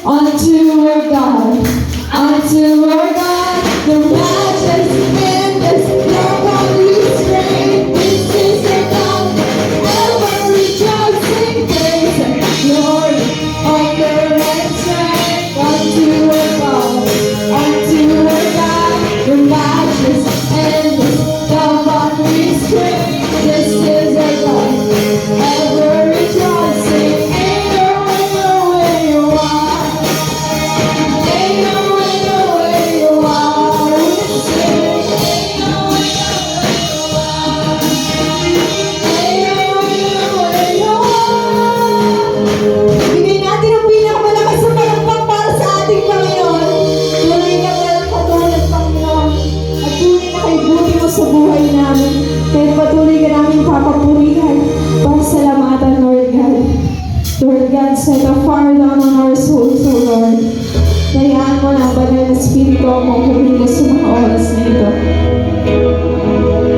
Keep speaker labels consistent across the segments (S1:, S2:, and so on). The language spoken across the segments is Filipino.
S1: unto our God, unto our God, the righteous in this, no one restrained. This is the God, ever rejoicing, praise and glory, honor and strength, unto our God, the righteous in this, no one restrained. This is our God, ever rejoicing. Ain't no way you are. Ain't no way you are. We sing. Ain't no way you are. Ain't no way you are. Bigay natin ang pinakamalakas na palakpak para sa ating Panginoon. Tunay na walang katulad, Panginoon. At tunay na kay buti mo sa buhay namin. Kaya patuloy ka namin papapurihan. Pasalamatan, Lord God. Lord God, set a fire down on our souls, O Lord. Dayaan mo na ang banal na Espiritu mo kumilo sa mga oras na ito.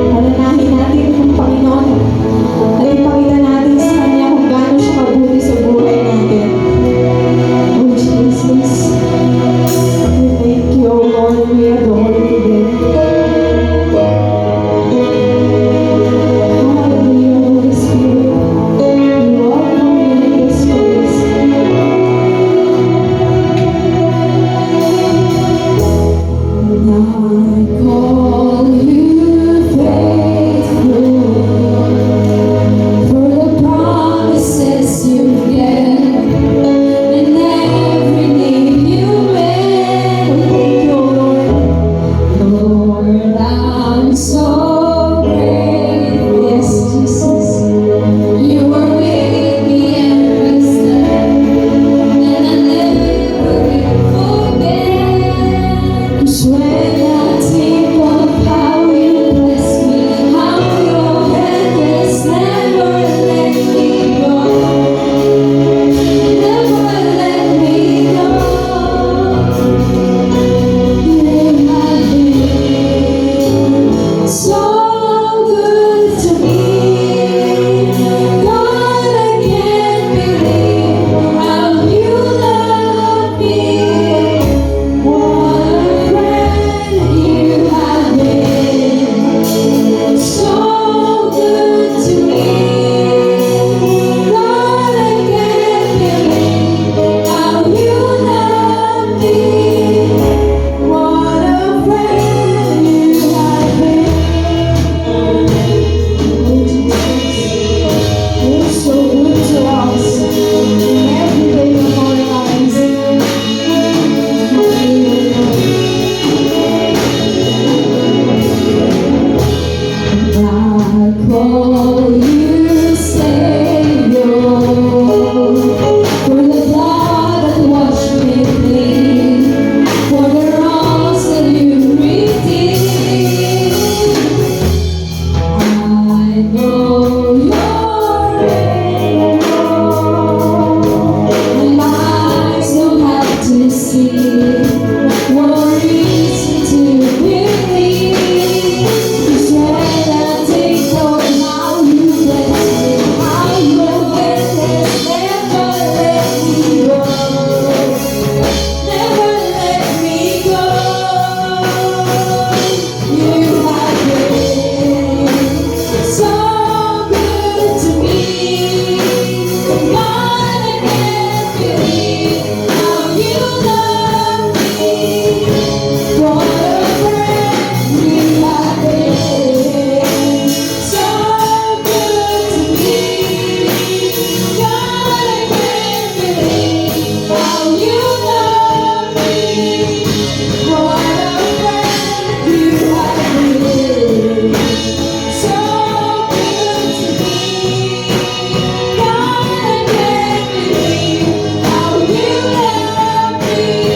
S1: Alanahin natin ang Panginoon. At ipakita natin sa Kanya kung gaano siya kabuti sa buhay natin. Oh Jesus, we thank you, O Lord, and we adore you today. Hallelujah, Holy Spirit. You are welcome in this place. I call you faithful for the promises you gave and every need you made. Thank you, Lord. Lord, I'm so grateful. Yes, Jesus. You were with me every step, and I never will forget. 'Cause when I think of how you bless me, how your hand has never let me go, never let me go. You have been so good to me. God, I can't believe how you love me. What a friend you have been. So good to me. God, I can't believe how you love me. What a friend you have been. Oh Jesus, you're so good to us every day of our lives. I call you Savior for the blood that washed me clean, for the wrongs that you redeemed. I know you're able, and eyes don't have to see, what reason to believe. 'Cause when I think of how you bless me, how your goodness never let me go, never let me go. You have been so good to me. God, I can't believe how you love me. What a friend you have been. So good to me. God, I can't believe how you love me. What a friend you have been. So good to me. God, I can't believe how you love me.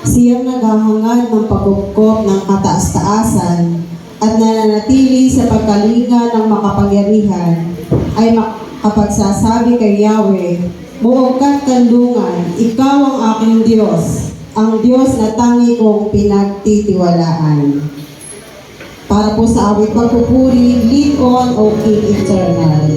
S2: Siyang naghahangad ng pagkupkop ng kataas-taasan at nananatili sa pagkalinga ng makapangyarihan ay makapagsasabi kay Yahweh, buong ka't kandungan, ikaw ang aking Diyos, ang Diyos na tangi kong pinagtitiwalaan. Para po sa awit pagpupuri, lead on, O King Eternal.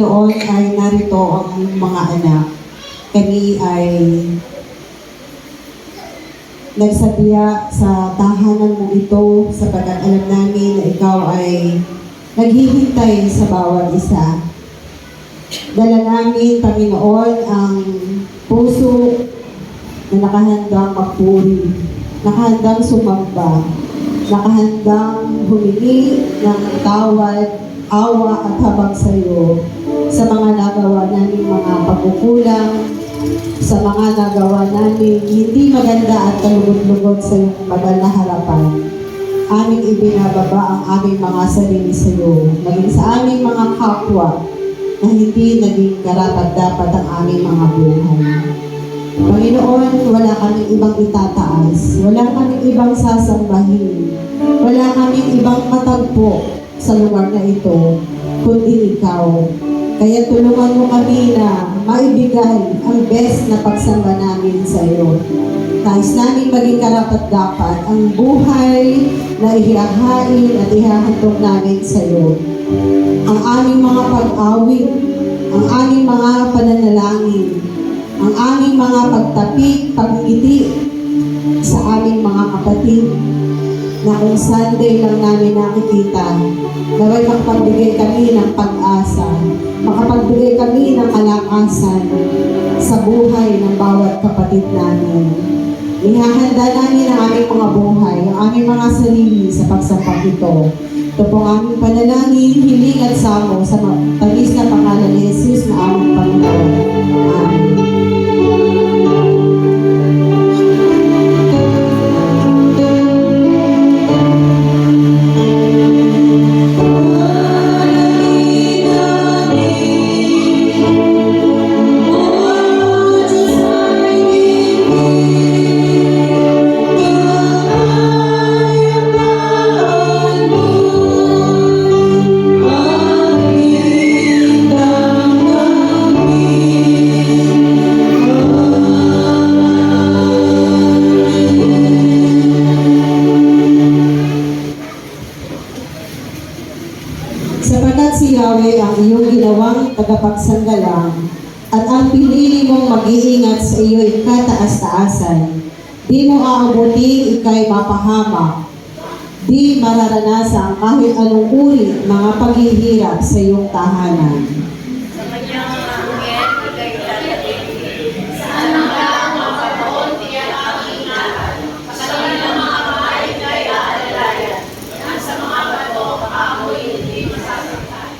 S2: Panginoon ay narito ang mga anak. Kami ay nagsadya sa tahanan mo ito sapagkat alam namin na ikaw ay naghihintay sa bawat isa. Dala namin, Panginoon, ang puso na nakahandang magpuri, nakahandang sumamba, nakahandang humingi ng tawad, awa at habag sa iyo sa mga nagawa namin mga pagkukulang, sa mga nagawa namin hindi maganda at kalugod-lugod sa iyong banal na harapan. Aming ibinababa ang aming mga sarili sa iyo, maging sa aming mga kapwa na hindi naging karapat-dapat ang aming mga buhay. Panginoon, wala kaming ibang itataas, wala kaming ibang sasambahin, wala kaming ibang matagpo sa lugar na ito, kundi ikaw. Kaya tulungan mo kami na maibigay ang best na pagsamba namin sa iyo. Nais namin maging karapat-dapat ang buhay na ihahain at ihahandog namin sa iyo. Ang aming mga pag-awit, ang aming mga pananalangin, ang aming mga pagtapik, pagngiti sa aming mga kapatid na kung Sunday lang namin nakikita, naway makapagbigay kami ng pag-asa, makapagbigay kami ng kalakasan sa buhay ng bawat kapatid namin. Ihahanda namin ang aming mga buhay, ang aming mga sarili sa pagsambang ito. Ito po ang aming panalangin, hiling at samo sa tamis na pangalan ni Jesus na aming Panginoon. Amen. Sapagkat si Yahweh ang iyong ginawang tagapagsanggalang at ang pinili mong mag-iingat sa iyo'y kataas-taasan. Di mo aabuting ikay mapahamak. Di mararanasan kahit anong uri mga paghihirap sa iyong tahanan.
S3: Sa kanyang mga anghel, ika'y dadating. Saan ang laang makaroon, tiyan ang ingatan. Sa kanilang mga kamay, ika'y aalalayan. Nang sa mga bato, amoy hindi masasaktan.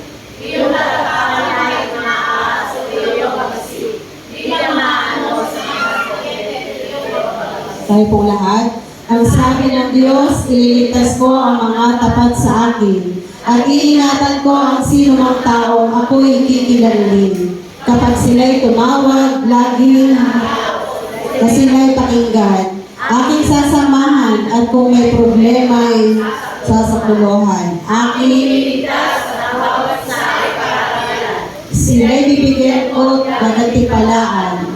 S3: Iyong lalatangan ay mga ahas at iyong pagkasin. Di ka maano sa mga sakit at iyong pagkasin.
S2: Tayo pong lahat, ang sabi ng Diyos, ililigtas ko ang mga tapat sa akin at iingatan ko ang sino mang taong ako'y kikilalin. Kapag sila'y tumawag, laging na sila'y pakinggan, aking sasamahan at kung may problema ay sasakuluhan. Aking sila'y bibigyan ko gagantipalaan.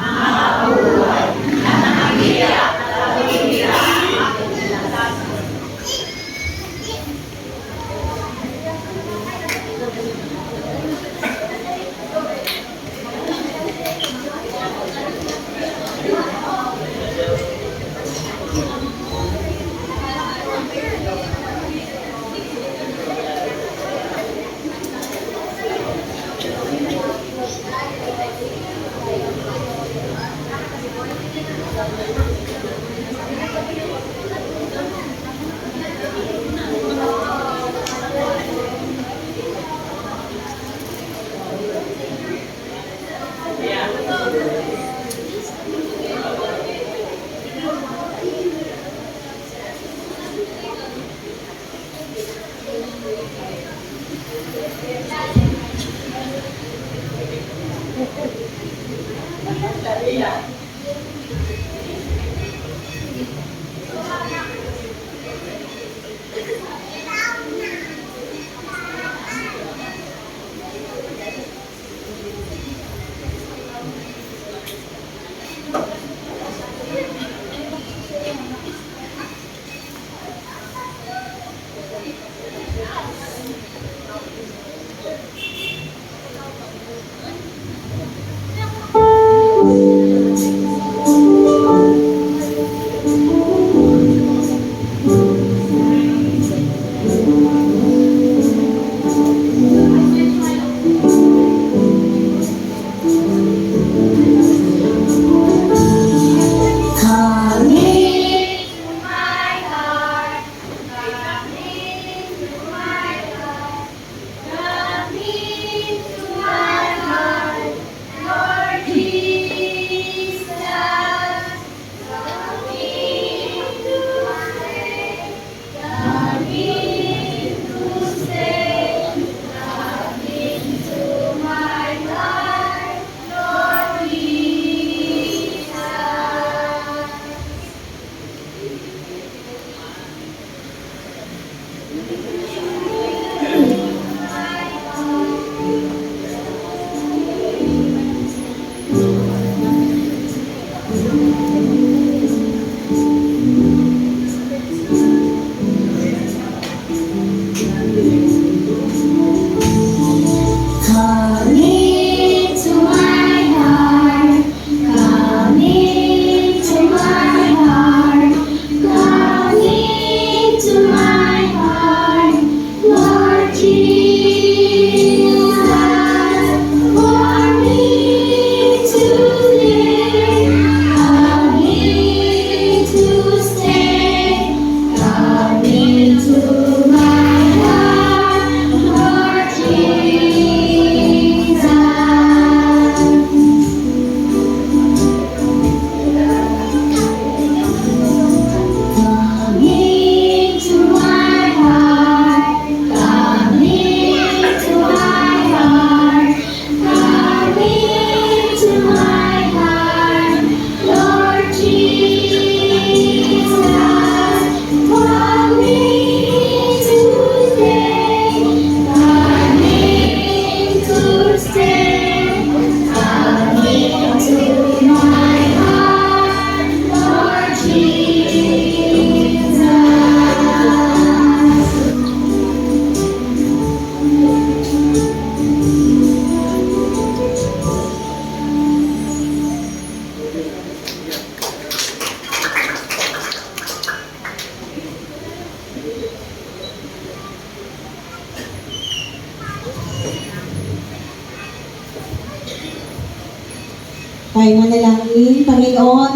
S2: Kaya manalangin, Panginoon,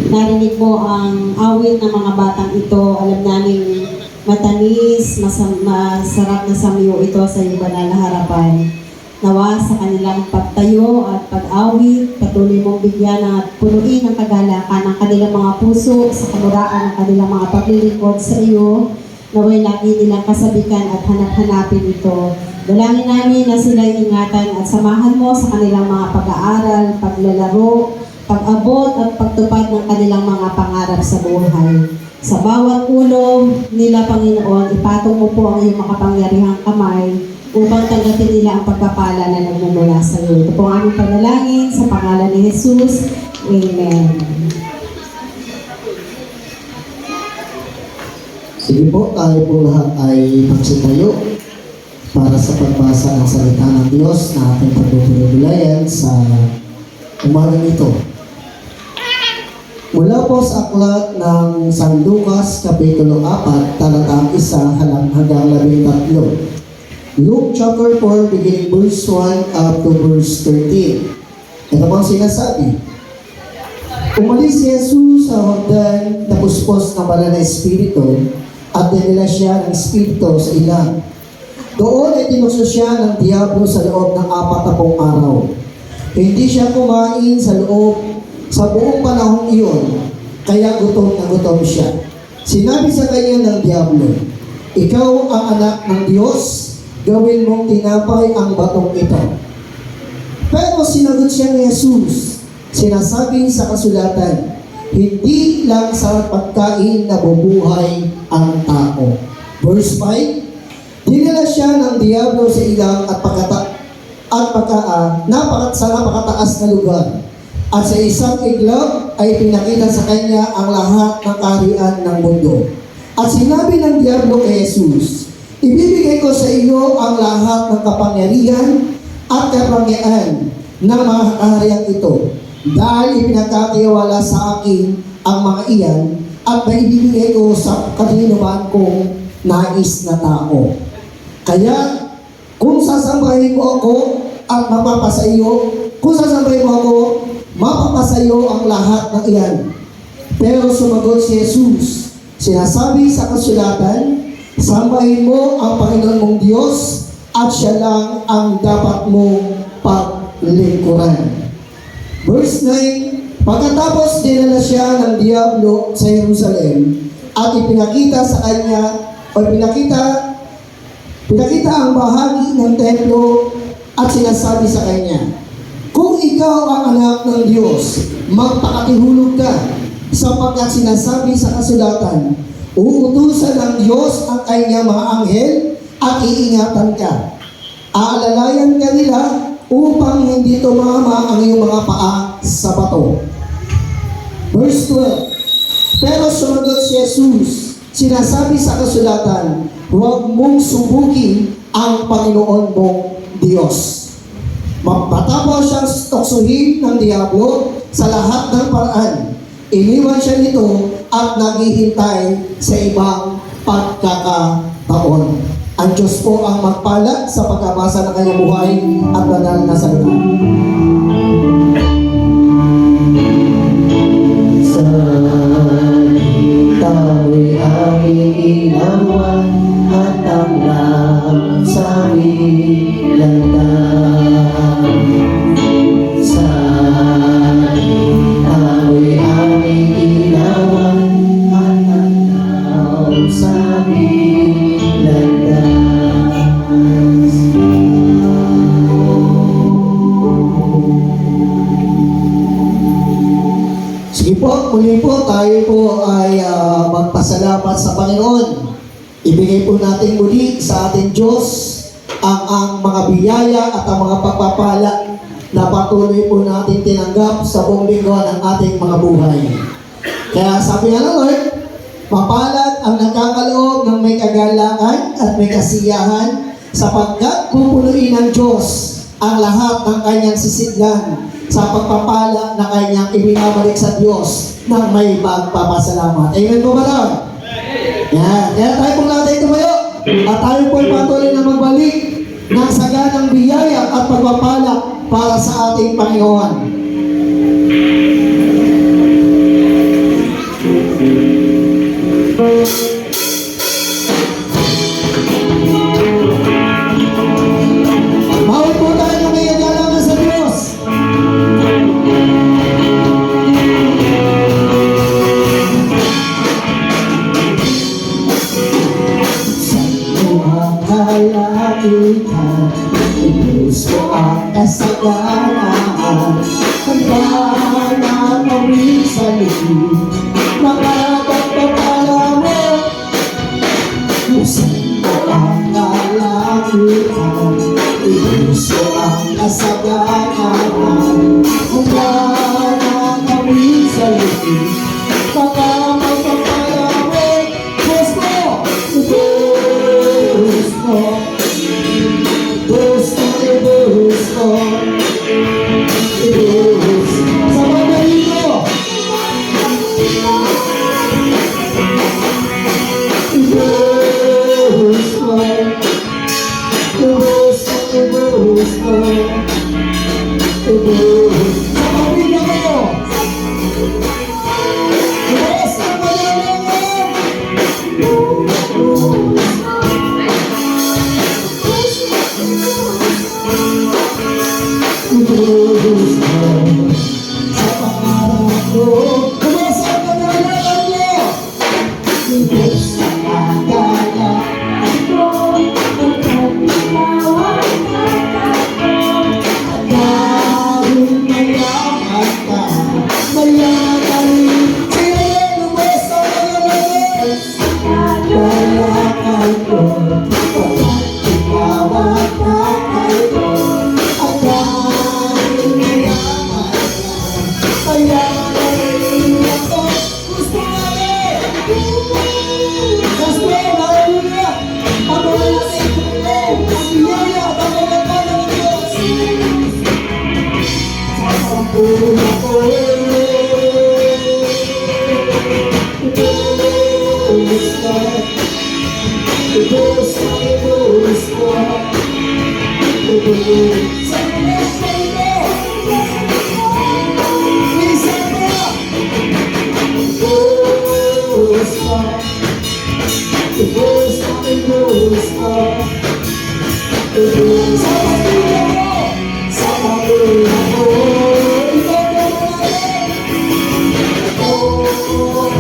S2: narinig mo ang awit ng mga batang ito. Alam namin matamis, masarap na samyo ito sa iyong banal na harapan. Nawa sa kanilang pagtayo at pag-awit, patuloy mong bigyan at punuin ang kagalakan ng kanilang mga puso sa kamuraan ng kanilang mga paglilingkod sa iyo. Naway lagi nilang kasabikan at hanap-hanapin ito. Dalangin namin na sila'y ingatan at samahan mo sa kanilang mga pag-aaral, paglalaro, pag-abot at pagtupad ng kanilang mga pangarap sa buhay. Sa bawat ulo nila, Panginoon, ipatong mo po ang iyong makapangyarihang kamay upang tanggapin nila ang pagpapala na nagmumula sa iyo. Ito po ang aming panalangin sa pangalan ni Jesus. Amen.
S4: Sige po, tayo po lahat ay magsitayo para sa pagbasa ng salita ng Diyos na ating pagpupulugulayan sa umagang ito. Mula po sa aklat ng San Lucas, Kapitulo 4, talatang 1 hanggang 13. Luke chapter 4, beginning verse 1 up to verse 13. Ito po ang sinasabi. Umalis si Jesus sa Jordan na puspos ng banal na espiritu at dinila siya ng espiritu sa ilang. Doon ay tinukso siya ng diablo sa loob ng 40 araw. Hindi siya kumain sa buong panahong iyon, kaya gutom na gutom siya. Sinabi sa kanya ng diablo, "Ikaw ang anak ng Diyos, gawin mong tinapay ang batong ito." Pero sinagot siya ni Jesus, sinasabi sa kasulatan, hindi lang sa pagkain nabubuhay ang tao. Verse 5, dinala siya ng diablo sa ilang at napakataas na lugar. At sa isang iglap ay pinakita sa kanya ang lahat ng kaharian ng mundo. At sinabi ng diablo kay Jesus, ibibigay ko sa iyo ang lahat ng kapangyarihan at kapangyarihan ng mga kaharian ito, dahil ipinagkatiwala sa akin ang mga iyan at maibibigay ko sa kaninuman kong nais na tao. Kaya, kung sasambahin mo ako at mapapasayo, mapapasayo ang lahat ng iyan. Pero sumagot si Jesus, sinasabi sa kasulatan, sambahin mo ang Panginoon mong Diyos at siya lang ang dapat mong paglingkuran. Verse 9, pagkatapos dinala siya ng diablo sa Jerusalem at ipinakita sa kanya pinakita ang bahagi ng templo at sinasabi sa kanya, kung ikaw ang anak ng Diyos, magpakatihulog ka, sapagkat sinasabi sa kasulatan, uutusan ng Diyos ang kanyang mga anghel at iingatan ka. Aalalayan ka nila upang hindi tumama ang iyong mga paa sa bato. Verse 12, pero sumagot si Jesus, sinasabi sa kasulatan, huwag mong subukin ang Panginoon mong Diyos. Matapos siyang tuksohin ng diablo sa lahat ng paraan, iniwan siya nito at naghihintay sa ibang pagkakataon. Ang Diyos po ang magpala sa pagkabasa ng kanyang buhay at banal na salita. Sa tao'y aming inawan at ang lahat sa aming landas. Sa tao'y aming inawan at ang lahat sa aming landas. Sige po, muli po tayo po ay magpasalamat sa Panginoon. Ibigay po natin muli sa ating Diyos ang mga biyaya at ang mga pagpapala na patuloy po natin tinanggap sa buong linggo ng ating mga buhay. Kaya sabi nga ng Lord, mapalad ang nagkakaloob ng may kagalakan at may kasiyahan sapagkat pupunuin ng Diyos ang lahat ng kanyang sisidlan sa pagpapala na kanyang ibinabalik sa Diyos ng may pagpapasalamat. Amen po ba daw? Yan. Kaya tayo po natin tumayo at tayo po patuloy na magbalik ng saganang biyaya at pagpapala para sa ating Panginoon. ang kasaganaan. Handa na kami sa likod, mga pagpapalaman. Pusin mo ang kalangitan, ipuso ang kasaganaan. Handa na kami sa likod, mga pagpapalaman. Gusto, gusto, gusto, gusto, gusto. Sa mga dito, gusto, gusto, gusto, gusto. Sa mga dito kayo, gusto mo lang. Sa pangarap ko, kumasa ka na lang niyo. Sa kagaya dahil mayaman ka, mayaman rin. Sige, kumasa ka na lang. Kailangan ko, ikawan na kayo. At dahil mayaman ka, mayaman rin ako. Gusto namin! Gusto namin! Ako na sa ito! Biyaya, pagkakata ng Diyos! Sasampun ako! Gusto! Gusto! Gusto! Sa Diyos na ito! Isa pa! Gusto! Gusto! Gusto! Sa pamilya ko! Sa pamilya ko! Ikaw na natin!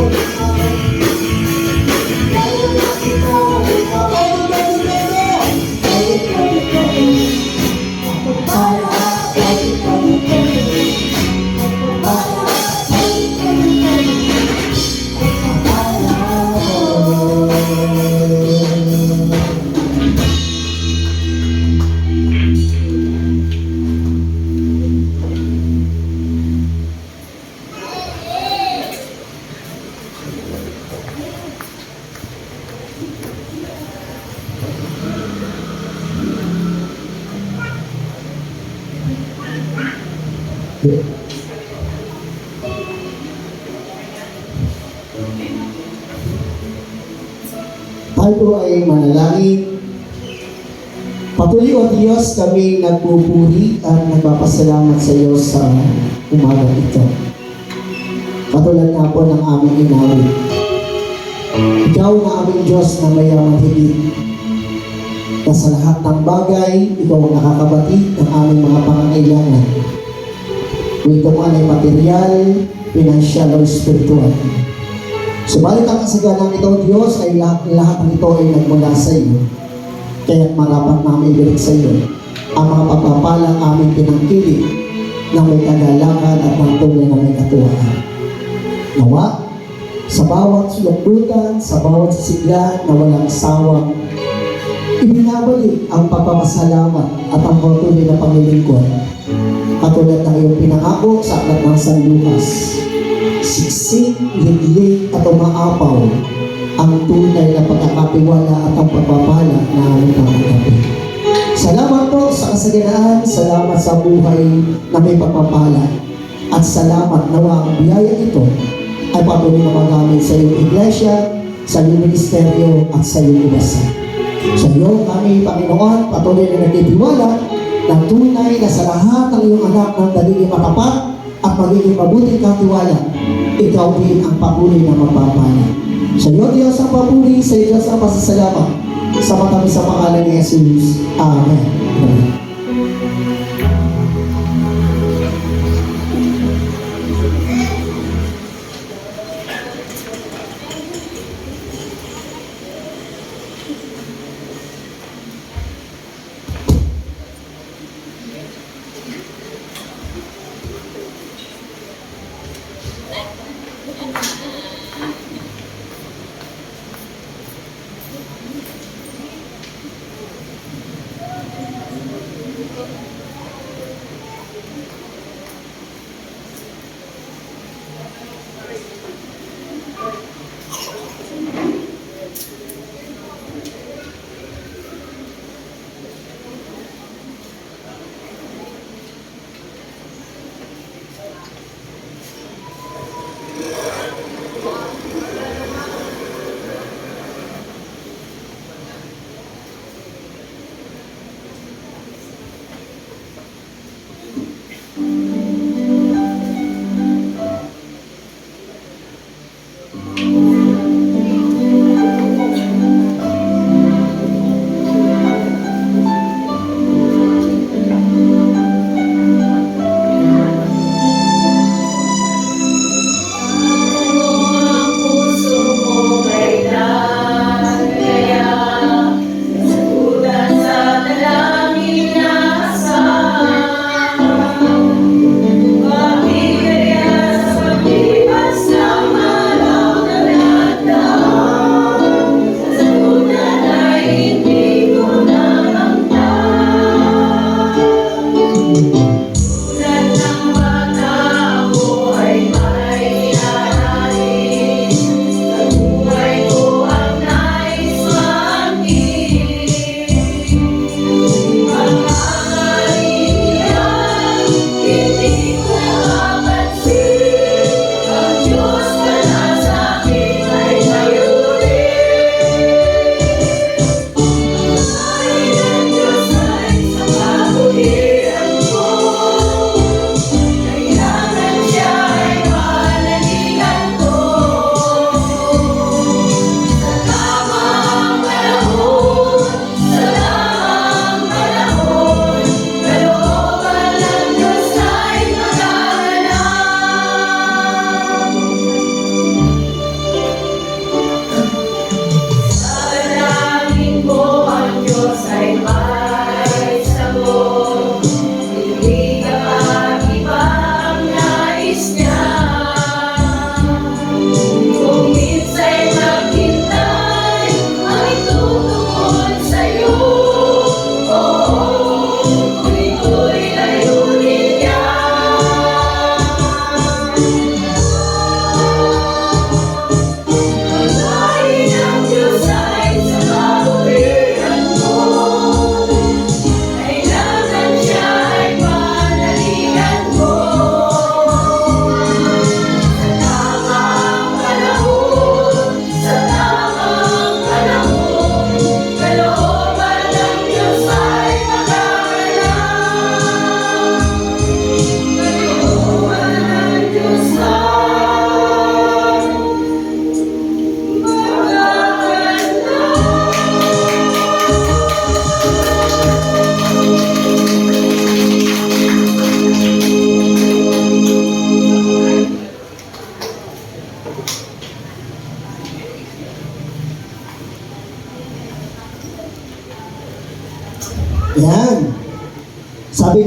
S4: Tayo ay manalangin. Patuloy o Diyos, kami nagpupuri at nagpapasalamat sa iyo sa umaga ito. Katulad nga po ng aming inawit. Ikaw na aming Diyos na mayaman higit. Na sa lahat ng bagay, ikaw ang nakakabatid ng aming mga pangangailangan. Kung ito man ay material, pinansyal o spiritual. Subalit ang kasaganang ito, Diyos, ay lahat ng ito ay nagmula sa iyo. Kaya't marapat namin ibalik sa iyo ang mga pagpapalang aming pinangkilig na may kagalakan at ng tunay na may katuwaan. Nawa, sa bawat sulokdutan, sa bawat sigla na walang sawang, ibinabalik ang pagpapasalamat at ang patuloy na paglilingkod. Katulad ng iyong pinangako sa aklat ng San Lucas, siksik, liglig at umaapaw ang tunay na pagkakatiwala at ang pagpapala na aming pangangapin. Salamat po sa kasaganaan, salamat sa buhay na may pagpapala, at salamat nawa ang biyaya ito ay patuloy na magamit sa iyong iglesia, sa iyong ministeryo at sa iyong ibasa. Sa iyo kami, Panginoon, patuloy na nagtitiwala na tunay na sa lahat ng iyong anak ng nagiging matapat at magiging mabuting katiwala, ikaw din ang patuloy na magpapala. Sa iyo, Diyos ang papuri, sa iyo, Diyos ang pasasalamat, sa matamis sa pangalan ni Jesus. Amen. Amen.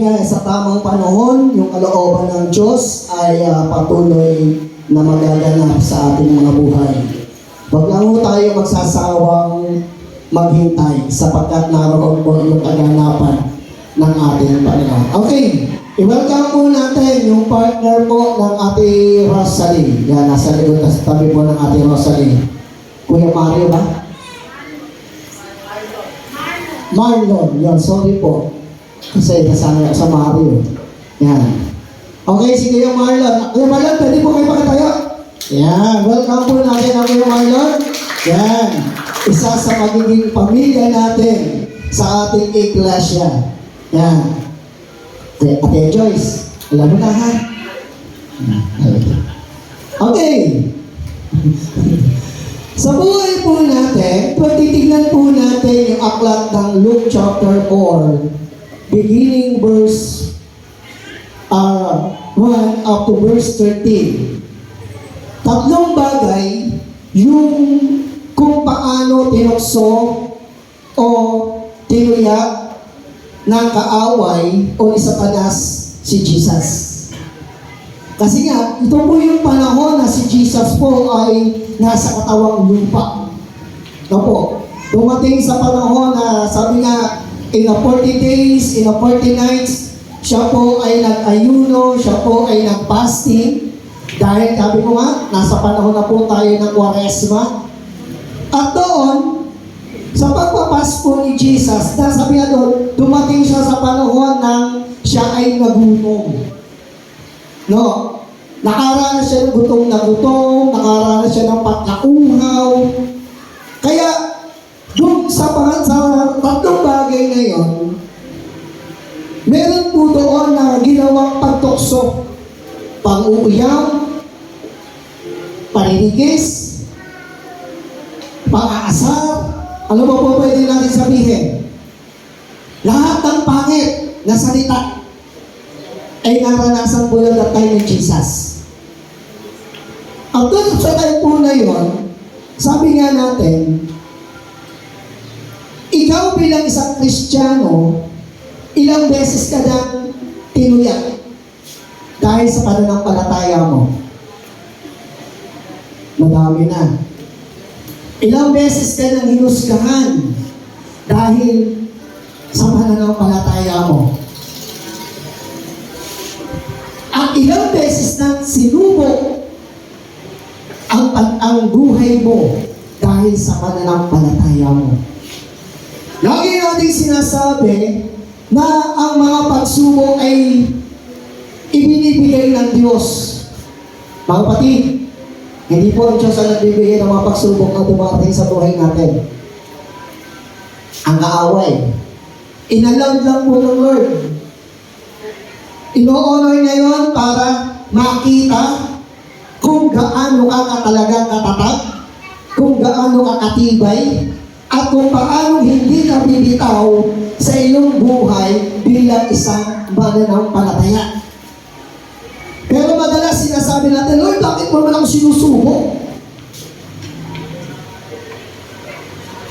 S4: nga, sa tamang panahon, yung kalooban ng Diyos ay patuloy na magaganap sa ating mga buhay. Huwag lang po tayo magsasawang maghintay sapagkat naroon po yung kaganapan ng ating Panginoon. Okay, i-welcome po natin yung partner po ng ating Rosalie. Yan, nasa likod na tabi po ng ating Rosalie. Kuya Mario ba? Marlon. Yan, sorry po. Kasi kasama sa Mario. Yan. Okay, si Kuya Marlon. Kuya Marlon, pwede po kayo pakitayo? Yan, welcome po natin ang Kuya Marlon. Yan, isa sa magiging pamilya natin sa ating iglesia. Yan. Ate Joyce, alam mo na ha? Okay. Sa buhay po natin, titignan po natin yung aklat ng Luke chapter 4, beginning verse 1 up to verse 13. Tatlong bagay yung kung paano tinukso o tinuyak ng kaaway o ni Satanas si Jesus. Kasi nga, ito po yung panahon na si Jesus po ay nasa katawang lupa. No po, dumating sa panahon na sabi nga, in a 40 days, in a 40 nights, siya po ay nag-ayuno, siya po ay nag-fasting. Dahil sabi ko nga, nasa panahon na po tayo ng Kwaresma. At doon, sa pagpapasko ni Jesus, sabi nga doon, dumating siya sa panahon ng siya ay nagutom. No? Nakaranas siya ng gutom na gutom, nakaranas siya ng pagkauhaw. Kaya, doon sa tatlong bagay na yon, meron po doon na ginawang pagtukso, pang-uuyam, paninigis, pang-aasar. Ano ba po pwede natin sabihin? Lahat ng pangit na salita ay naranasan po yung time ng Jesus. Ang doon sa time po na yun, sabi nga natin, ikaw bilang isang Kristiyano, ilang beses ka nang tinuyak dahil sa pananampalataya mo? Madami na. Ilang beses ka nang hinusgahan dahil sa pananampalataya mo? At ilang beses nang sinubok ang buhay mo dahil sa pananampalataya mo? Lagi natin sinasabi na ang mga pagsubok ay ibinibigay ng Diyos. Mga kapatid, hindi po ang Diyos ang nagbibigay ng mga pagsubok na dumating sa buhay natin. Ang kaaway, inallowed lang po ng Lord. Ino-honor niya yun para makita kung gaano ka talagang katatag, kung gaano ka katibay, at kung paano hindi ka bibitaw sa iyong buhay bilang isang mananampalataya. Pero madalas sinasabi natin, Lord, bakit mo naman ako sinusubok?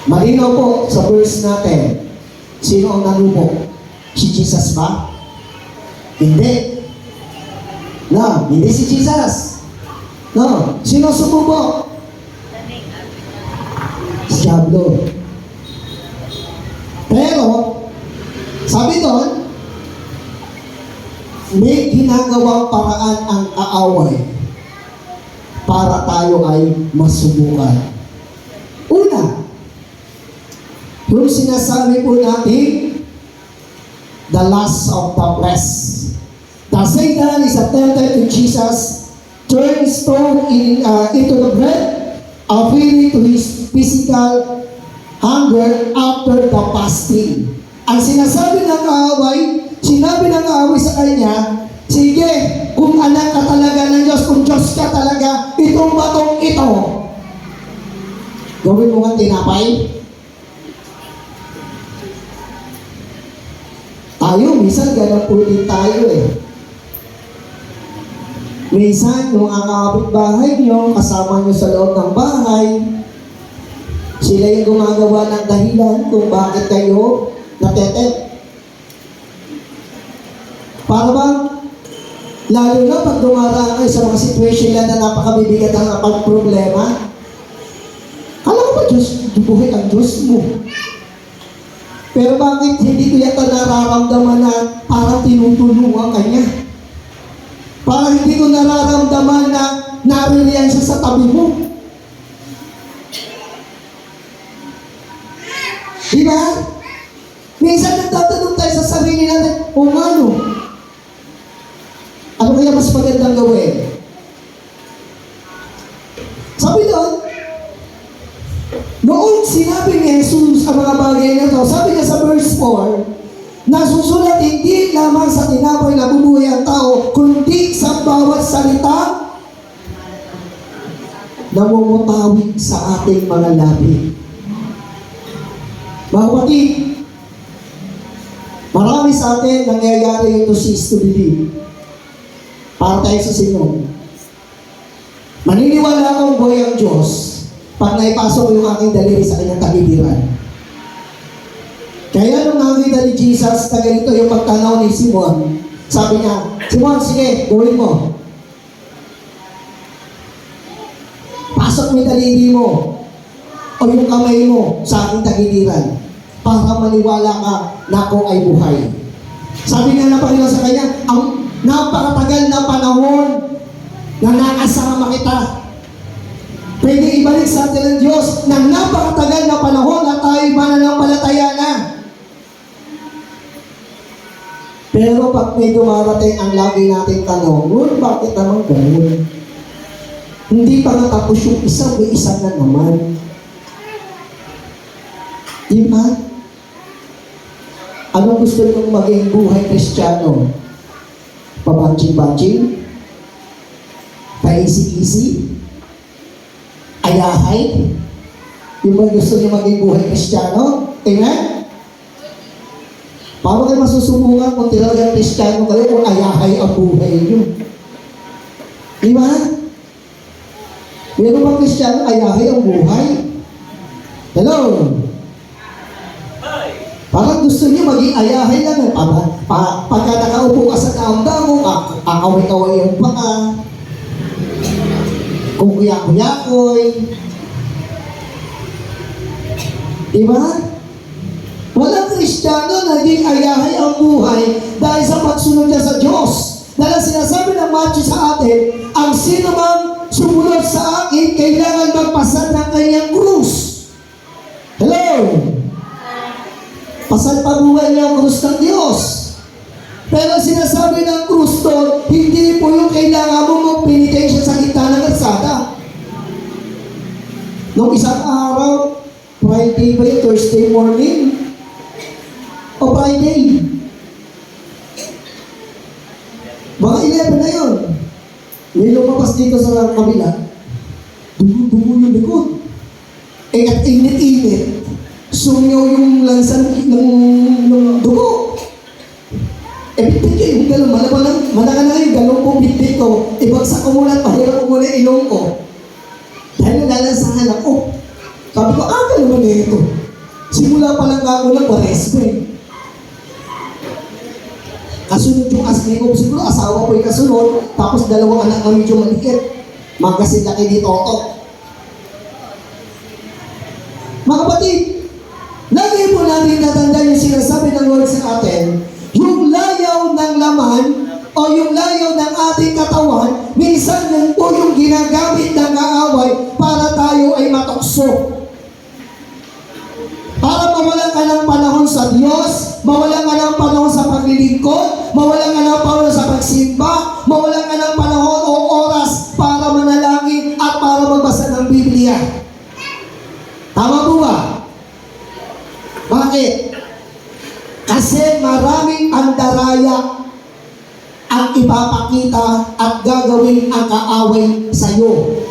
S4: Malinaw po sa verse natin, sino ang nanubok? Si Jesus ba? Hindi. No, hindi si Jesus. No, sino sumubok? Si Diablo. Pero, sabi doon, may ginagawang paraan ang kaaway para tayo ay masubukan. Una, yung sinasabi po natin, the lust of the flesh. The Satan is attempted to Jesus, turn stone into the bread, appealing to his physical hunger after the fasting. Ang sinasabi ng kaaway, sinabi ng kaaway sa kanya, sige, kung anak ka talaga ng Diyos, kung Diyos ka talaga, itong batong ito, gawin mo nga tinapay. Tayo, minsan ganun po din tayo eh. Minsan, yung ang kapitbahay nyo, kasama nyo sa loob ng bahay, sila yung gumagawa ng dahilan kung bakit kayo natetet. Para bang, lalo na pag dumaraan kayo sa mga situation na napakabibigat ang pag-problema, alam ko ba Diyos, buhay ang Diyos mo? Pero bakit hindi ko yata nararamdaman na parang tinutulungan ka niya? Parang hindi ko nararamdaman na naririyan siya sa tabi mo. Diba? Minsan nagtatanong tayo sa sarili natin, o ano? Ano kaya mas magandang gawin? Sabi doon, noong sinabi ni Jesus ang mga bagay na ito, sabi niya sa verse 4, nasusulat hindi lamang sa tinapay na bubuhay ang tao, kundi sa bawat salita na mumutawid sa ating mga labi. Mga kapatid, marami sa atin nangyayari yung to cease to believe. Para tayo sa Sino. Maniniwala akong buhay ang Diyos pag naipasok ko yung aking daliri sa kanyang tagiliran. Kaya nung nakakita ni Jesus na ganito yung pagtanaw ni Simon, sabi niya, Simon, sige, gawin mo. Pasok mo yung daliri mo o yung kamay mo sa aking tagiliran para maniwala ka na ako ay buhay. Sabi nga na Panginoon sa kanya, ang napakatagal na panahon na nakasama kita. Pwede ibalik sa atin ng Diyos na napakatagal na panahon na tayo mananampalataya na. Pero pag may dumarating ang lagi nating tanong, Lord, bakit naman ganun? Hindi pa natapos yung isa, may isa na naman. Di ba? Anong gusto nyo maging buhay Kristiyano? Pabanching-banching? Paisi-isi? Ayahay? Yung ba gusto nyo maging buhay Kristiyano? Amen? Paano kayo masusubukan kung talagang Kristiyano kayo kung ayahay ang buhay nyo? Di ba? Meron ba Kristiyano ayahay ang buhay? Hello? Parang gusto niyo maging ayahay lang. Pagka nakaupo ka sa daong-damo, akaway-kaway yung paa. Kung kuya-kuyakoy. Diba? Walang Kristiyano naging ayahay ang buhay dahil sa pagsunod niya sa Diyos. Dahil sinasabi ng Matthew sa atin, ang sino mang sumunod sa akin, kailangan magpasad ng kanyang krus. Hello? Pasal pabuhay niya ang krus ng Diyos. Pero sinasabi ng krus doon, hindi po yung kailangan mo magpinitensya sa gitna ng kalsada. Nung isang araw, Friday ba yun? Thursday morning? O Friday? Mga 11 na yun. May lumabas dito sa kabila. Dugo-dugo yung likod. At init-init. Sumyaw yung lansan ng dugo. Bitit ko yung galong. Malaga na yung galong ko, bitit ko. Ibagsak ko muna at mahirap ko muna ilong ko. Dahil nalalansahan ako. Sabi ko, galong na ito. Simula pa lang ako ng pares ko eh. Kasunod yung asli ko. Siguro asawa ko yung kasunod. Tapos dalawang anak na medyo maliit. Magasin laki dito ako. Mga kapatid, lagi po natin tatandaan yung sinasabi ng Lord sa atin, yung layaw ng laman o yung layaw ng ating katawan, minsan yan po yung ginagamit ng kaaway para tayo ay matukso. Para mawalan ka ng panahon sa Diyos, mawalan ka ng panahon sa paglilingkod, mawalan ka ng panahon sa pagsimba, mawalan ka ng panahon o oras para manalangin at para magbasa ng Biblia. Tama po ba? Bakit? Kasi maraming andaraya ang ipapakita at gagawin ang kaaway sa iyo.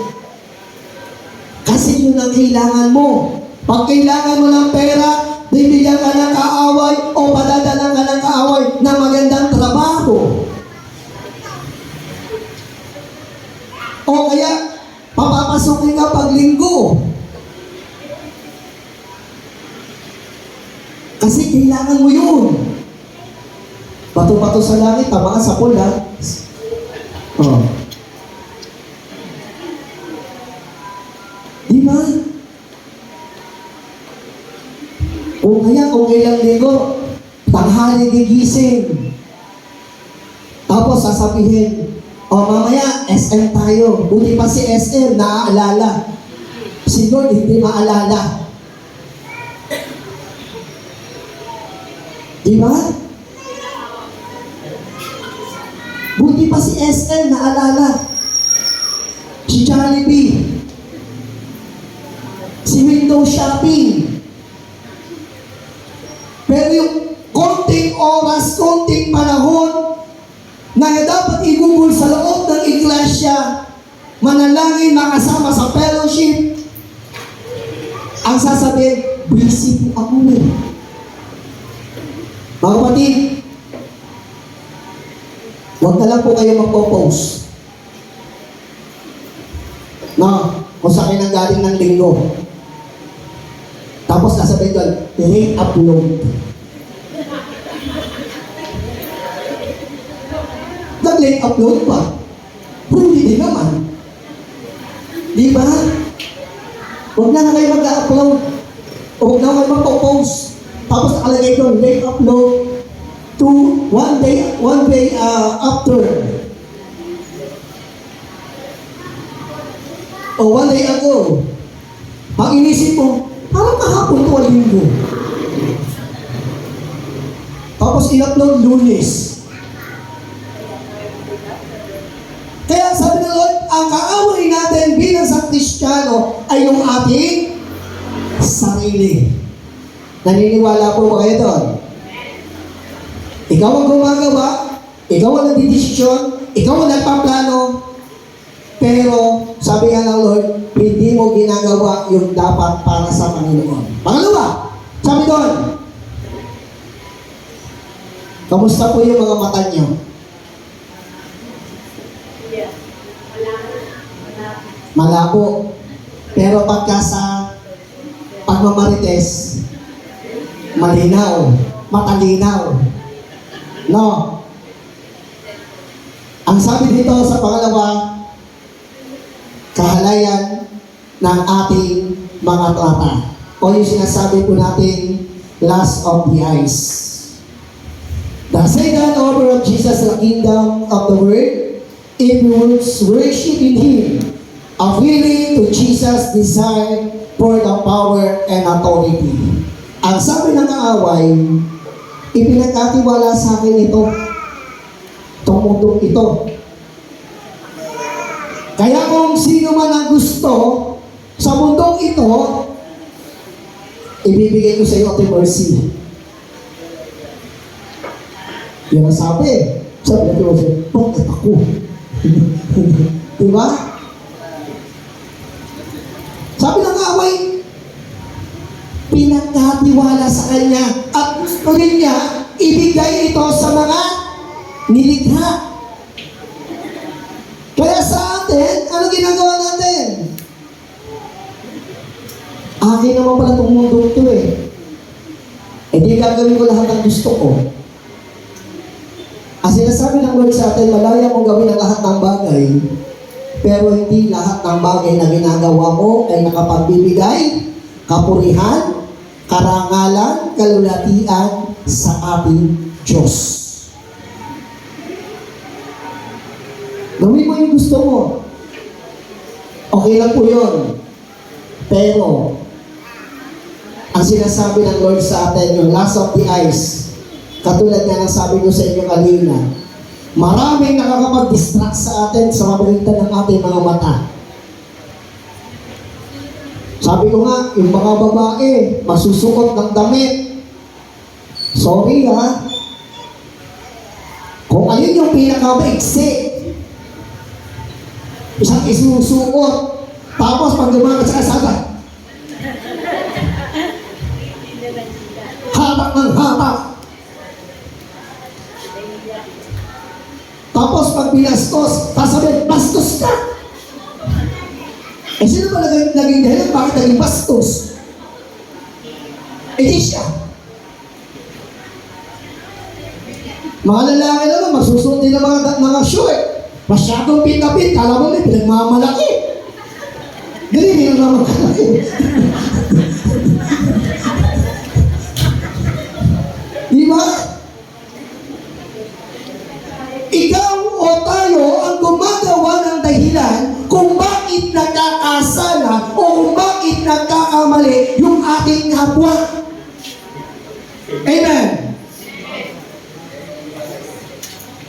S4: Kasi yun ang kailangan mo. Pag kailangan mo ng pera, bibigyan ka ng kaaway o padadala ka ng kaaway ng magandang trabaho. O kaya, papapasukin ka paglinggo. Kasi kailangan mo yun. Bato-bato sa langit, tamaan sa pula. Oh. Di ba? Kung ilang linggo, tanghali gigising. Tapos sasabihin, mamaya, SM tayo. Buti pa si SM, naaalala. Si Lord, hindi maalala. Di ba? Buti pa si SM, naalala. Si Jollibee. Si window shopping. Pero yung konting oras, konting panahon na dapat igugol sa loob ng iglesia, manalangin, makasama sa fellowship, ang sasabihin, busy po ako eh. Mga kapatid, huwag na lang po kayo magpo-post. No, kung sa akin ang galing ng linggo. Tapos nasabihin doon, late upload. Nag-late upload pa. Hindi din naman. Di ba? Huwag na kayo mag-upload. O huwag na kayo magpo-post. Tapos nakalagay doon, late upload to one day after. O 1 day ago. Ang inisip mo, parang kahapon to ang linggo. Tapos in-upload Lunes. Kaya sabi ng Lord, ang kaaway natin bilang sa Kristiyano ay yung ating sarili. Naniniwala po ba kayo doon? Ikaw ang gumagawa, ikaw ang nagdidesisyon, ikaw ang nagpaplano, pero sabi nga ng Lord, hindi mo ginagawa yung dapat para sa Panginoon. Pangalawa, sabi doon, kamusta po yung mga mata niyo? Malabo. Pero pagka sa pagmamarites, malinaw, matalinaw. No? Ang sabi dito sa pangalawa, kahalayan ng ating mga mata. O yung sinasabi po natin, lust of the eyes. The second order of Jesus, the kingdom of the world, if we worship in Him, appealing to Jesus' desire for the power and authority. Ang sabi ng kaaway, ipinagkatiwala sa akin ito, itong mundong ito. Kaya kung sino man ang gusto sa mundong ito, ibibigay ko sa iyo ito mercy. Yan ang sabi. Sabi natin mo siya, bakit ako? Diba? Sabi ng away, pinagkatiwala sa kanya at gusto rin niya ibigay ito sa mga nilikha. Kaya sa atin, ano ginagawa natin? Akin naman pala itong mundo ito eh. E di gagawin ko lahat ng gusto ko. Ang sinasabi ng Lord sa atin, malaya mong gawin ang lahat ng bagay, pero hindi lahat ng bagay na ginagawa mo ay nakapagbibigay, kapurihan, karangalan, kalulatian sa ating Diyos. Gawin mo yung gusto mo. Okay lang po yun. Pero, ang sinasabi ng Lord sa atin, yung lust of the eyes, katulad nga ng sabi ko sa inyo kanina, maraming nakakapag-distract sa atin sa mabalitan ng ating mga mata. Sabi ko nga, yung mga babae, masusuot ng damit. Sorry ha. Kung alin yung pinakabaigsi, isang isusuot, tapos pag dumagat sa kasada, hatak ng hatak. Tapos pag binastos, sasabihin, bastos ka! Eh sino ba naging dahilan? Bakit naging bastos? Eh di siya. Mga lalaki naman, magsusuot din ng mga short. Masyadong pit-na-pit, kala mo may pinagmamalaki. Ganyan naman kalaki. Diba? Ikaw o tayo ang gumagawa ng dahilan kung bakit nagkakasala o kung bakit nagkakamali yung ating kapwa. Amen.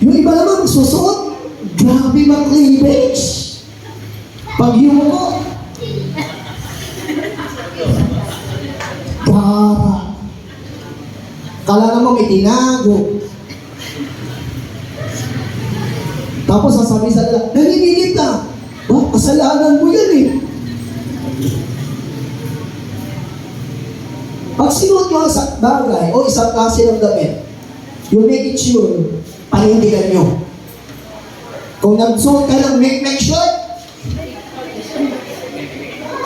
S4: Yung iba naman susuot, grabe mga cleavage. Pag yumuko, gara. Kala naman may tinago. Tapos sasabi sa nila, nanginginig ka. Ba, kasalanan mo yan eh. Pag sinuot mo sa bagay o isang klase ng damit, you make it sure, panindigan nyo. Kung nagsuot ka ng make shirt,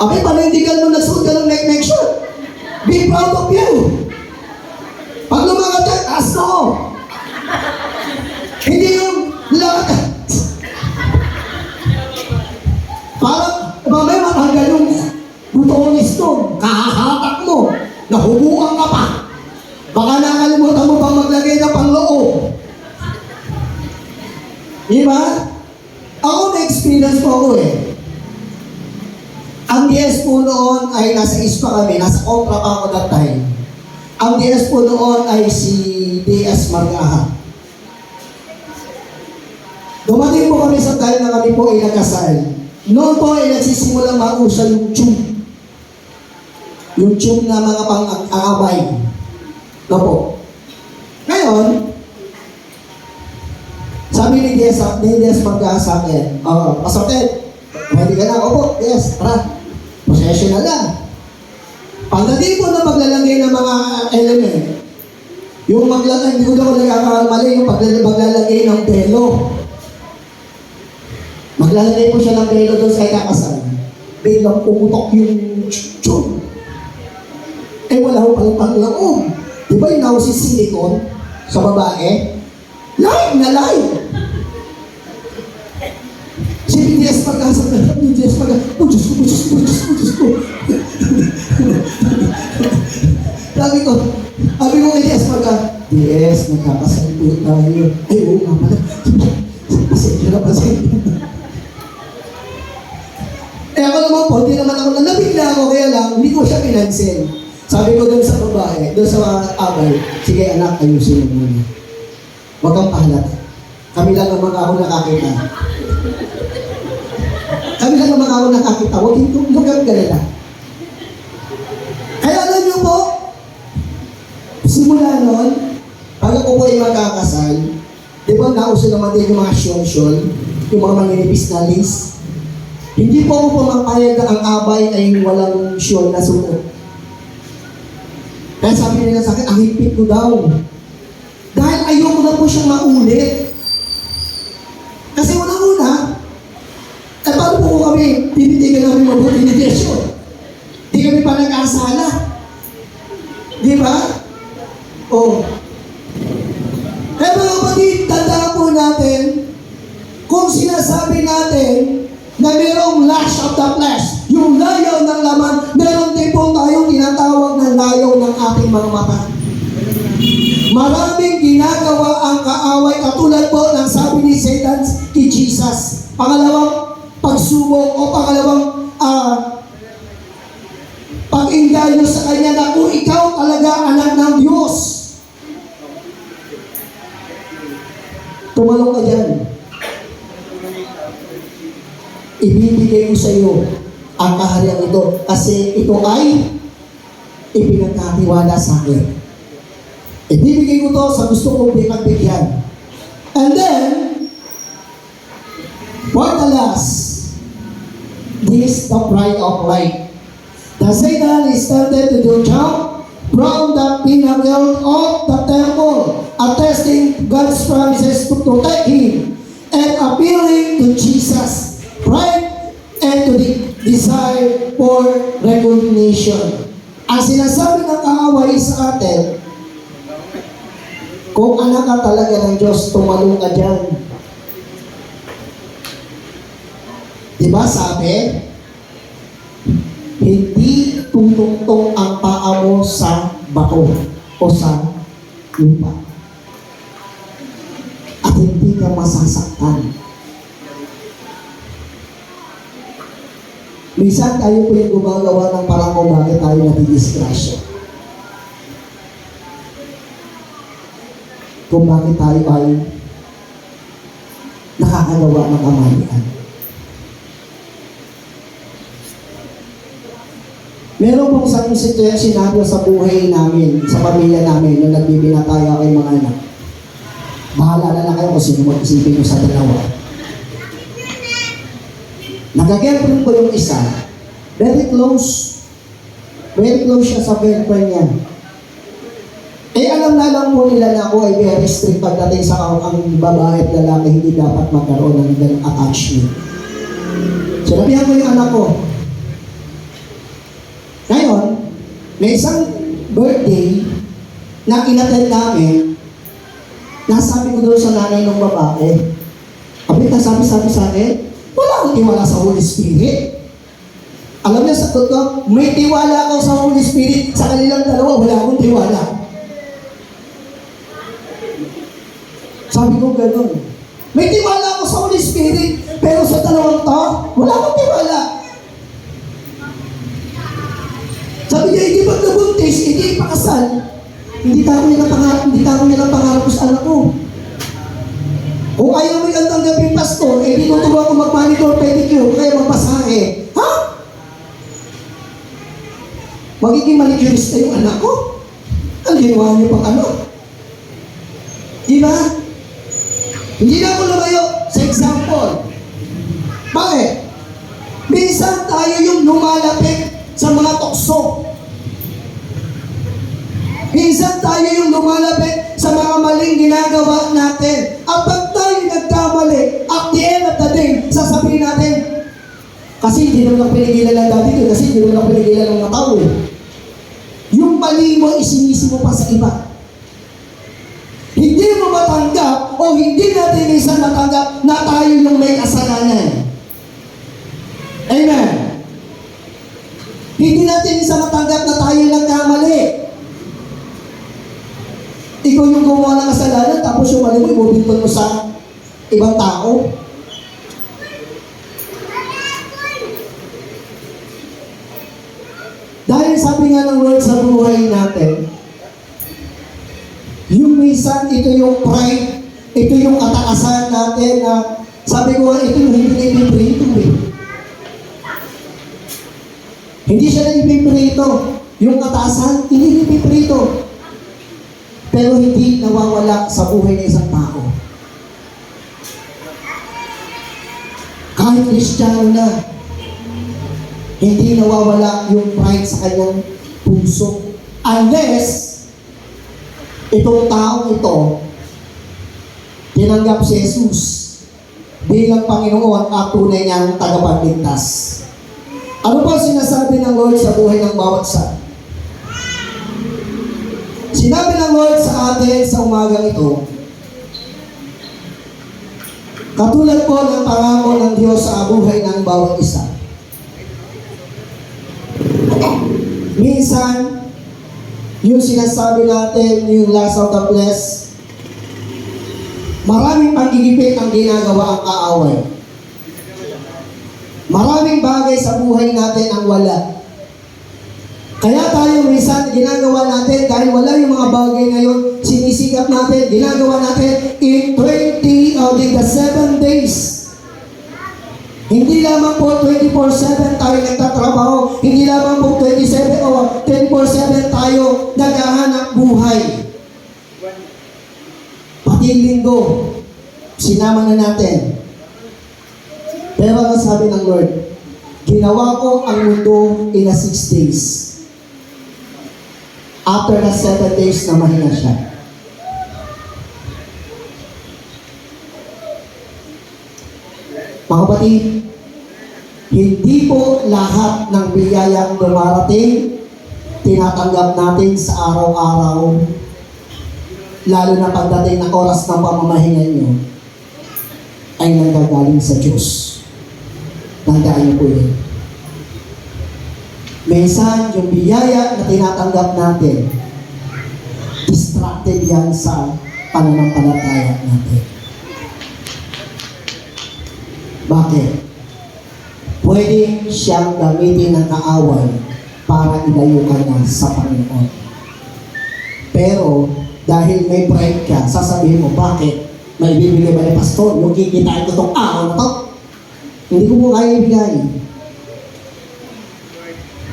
S4: abay, panindigan mo nagsuot ka ng make shirt. Be proud of you. Pag lumagat ka, taas na ako. Hindi yung lahat. Parang, mamaya matanggal yung butonis doon. Kahahatak mo. Nahubuan ka pa. Baka nakalimutan mo pang maglagay ng pangloob. Diba? Ako na-experience po ako eh. Ang DS po noon ay nasa ISPA kami, nasa Opera pa ako that time. Ang DS po noon ay si DS Margaha. Dumating po kami sa time na kami po ay nagkasal. Noon po ay nagsisimulang mausal yung tube. Yung tube na mga pang-aabay. No po. Ngayon, sabi ni DS Margaha sa akin, Pastor Ted, pwede ka na? Opo, yes, tara. Possession na lang. Pagdating po na paglalagay ng mga element, yung maglalagay, hindi ko na ako nagkakamali, yung paglalagay ng belo. Maglalagay po siya ng belo doon sa ikakasal. Biglang pumutok yung tube. Eh wala ko palang pangloob. Di ba yung nausi silicone sa babae? Live na live! Si BTS pag-asa na, BTS pag-asa, oh Diyos ko, Diyos ko, Diyos ko, Diyos ko. Sabi ko kay DS pagka, DS, nagkakasal po tayo. Ay, oo nga pala. Pasensya na, pasensya na. Eh ako naman po, hindi naman ako, nabigla ako, kaya lang, hindi ko siya pinansin. Sabi ko dun sa babae, dun sa abay, sige anak, ayusin mo muna. Huwag kang pahalata. Kami lang naman ako nakakita. Kami lang naman ako nakakita. Huwag kang galala. Kaya alam niyo po, simula noon, pag ako po ay magkakasal, di ba nauso naman din yung mga syol-syol, yung mga manginipis na list. Hindi po ako pumapayag na ang abay ay walang syol na suot. Kaya sabi nila sa akin, ang hipit ko daw. Dahil ayoko na po siyang maulit. Kasi unang-una, paano po kami tinitigan namin mabuti ni Desyo? Di kami pa nag-asala. Di ba? Oh. Kaya mga kapatid, tandaan po natin, kung sinasabi natin na mayroong lust of the flesh, yung layaw ng laman, meron din po tayong tinatawag na layaw ng ating mga mata. Maraming ginagawa ang kaaway katulad po ng sabi ni Satan kay Jesus. Pangalawang pagsubok o pangalawang pag-inganyo sa kanya na kung ikaw talaga anak ng Diyos. Tumalong ka dyan. Ibibigay ko sa iyo ang kaharian ito kasi ito ay ipinagkatiwala sa akin. Ibibigay ko to sa gusto kong pinagbigyan. And then, for the last, this the pride of life. The Satan is tempted to do jump from the pinnacle of the temple, attesting God's promises to protect him, and appealing to Jesus' pride and to the desire for recognition. Ang sinasabi ng kaaway sa atin, Kung anak ka talaga ng Diyos, tumalong ka dyan. Diba sabi? Hindi tutungtong ang paa mo sa bato o sa lupa. At hindi ka masasaktan. Minsan tayo po yung gumagawa ng parang kung bakit tayo nadidisgrasya. Kung bakit tayo ay nakakagawa ng kamalian. Meron pong isang sinabi sa buhay namin, sa pamilya namin, nung nagbibinataya kay mga anak. Bahala na lang kayo kung sino mag-isipin nyo sa dalawa. Nagagirlfriend ko yung isa, very close. Very close siya sa girlfriend niya. Eh alam na lang po nila na ako ay very strict pagdating sa ang babae at lalaki hindi dapat magkaroon ng ganang attachment. Sinabihan ko yung anak ko. Ngayon, may isang birthday na inattend namin, nasabi ko doon sa nanay ng babae, kapit sabi sa akin, wala akong tiwala sa Holy Spirit. Alam niya sa totoo, may tiwala ako sa Holy Spirit, sa kanilang dalawa, wala akong tiwala. Sabi ko gano'n, may tiwala ako sa Holy Spirit, pero sa dalawang to, wala akong tiwala. Sabi niya, hindi pag nabuntis, hindi ipakasal. Hindi tayo nilang pangarap sa anak ko. Kung ayaw mo yung tanggapin pastor, eh tinuturuan ko mag-manicure, pedicure, kaya magpasahe. Ha? Magiging manicurista yung anak ko? Ang ginawa niyo pang ano? Di ba? Hindi na ako lumayo sa example. Bakit? Minsan tayo yung lumalapit sa mga tukso. Minsan tayo yung lumalapit sa mga maling ginagawa natin. At pag tayo nagkamali, at the end of the day, sasabihin natin, kasi hindi naman pinigilan ng dati ko, kasi hindi naman pinigilan ng mga tao. Yung mali mo, isinisi mo pa sa iba. Hindi mo matanggap o hindi natin minsan matanggap na tayo yung may kasalanan. Amen. Hindi natin minsan matanggap na tayo nagkamali. Ikaw yung gumawa ng kasalanan, tapos yung mali mo, ibubintun mo sa ibang tao. Dahil sabi nga ng Lord sa buhay natin, yung minsan, ito yung pride, ito yung kataasan natin na sabi ko nga, ito yung hindi naipiprito eh. Hindi siya naipiprito. Yung kataasan, hindi naipiprito. Pero hindi nawawala sa buhay ng isang tao. Kahit Kristiyano na, hindi nawawala yung pride sa kanyang puso. Unless, itong taong ito, tinanggap si Jesus bilang Panginoon at tunay niyang tagapagligtas. Ano ba sinasabi ng Lord sa buhay ng bawat isa? Sinabi ng Lord sa atin sa umagang ito, katulad po ng pangako ng Diyos sa buhay ng bawat isa. Minsan, yung sinasabi natin, yung last of the blessed, maraming pagigipit ang ginagawa ang kaaway. Maraming bagay sa buhay natin ang wala. Kaya tayo minsan ginagawa natin dahil wala yung mga bagay ngayon, sinisikap natin, ginagawa natin in 7 days. Hindi lamang po 24/7 tayo nagtatrabaho, hindi lamang po 27 o 24/7 tayo naghahanap buhay. Pati linggo, sinama na natin. Pero ang sabi ng Lord, ginawa ko ang mundo in a 6 days. After the 7 days, naman na siya. Mga kapatid, hindi po lahat ng biyayang dumarating, tinatanggap natin sa araw-araw. lalo na pagdating ng oras ng pamamahinga nyo, ay nanggagaling sa Diyos. Tandaan niyo po yun. Minsan, yung biyaya na tinatanggap natin, distracted yan sa pananampalataya natin. Bakit? Pwede siyang gamitin ng kaaway para ilayo ka na sa Panginoon. Pero, dahil may pride ka, sasabihin mo, bakit? May bibigay ba ni Pastor? Yung kikitain ko itong araw na to? Hindi ko po kaya ibigay.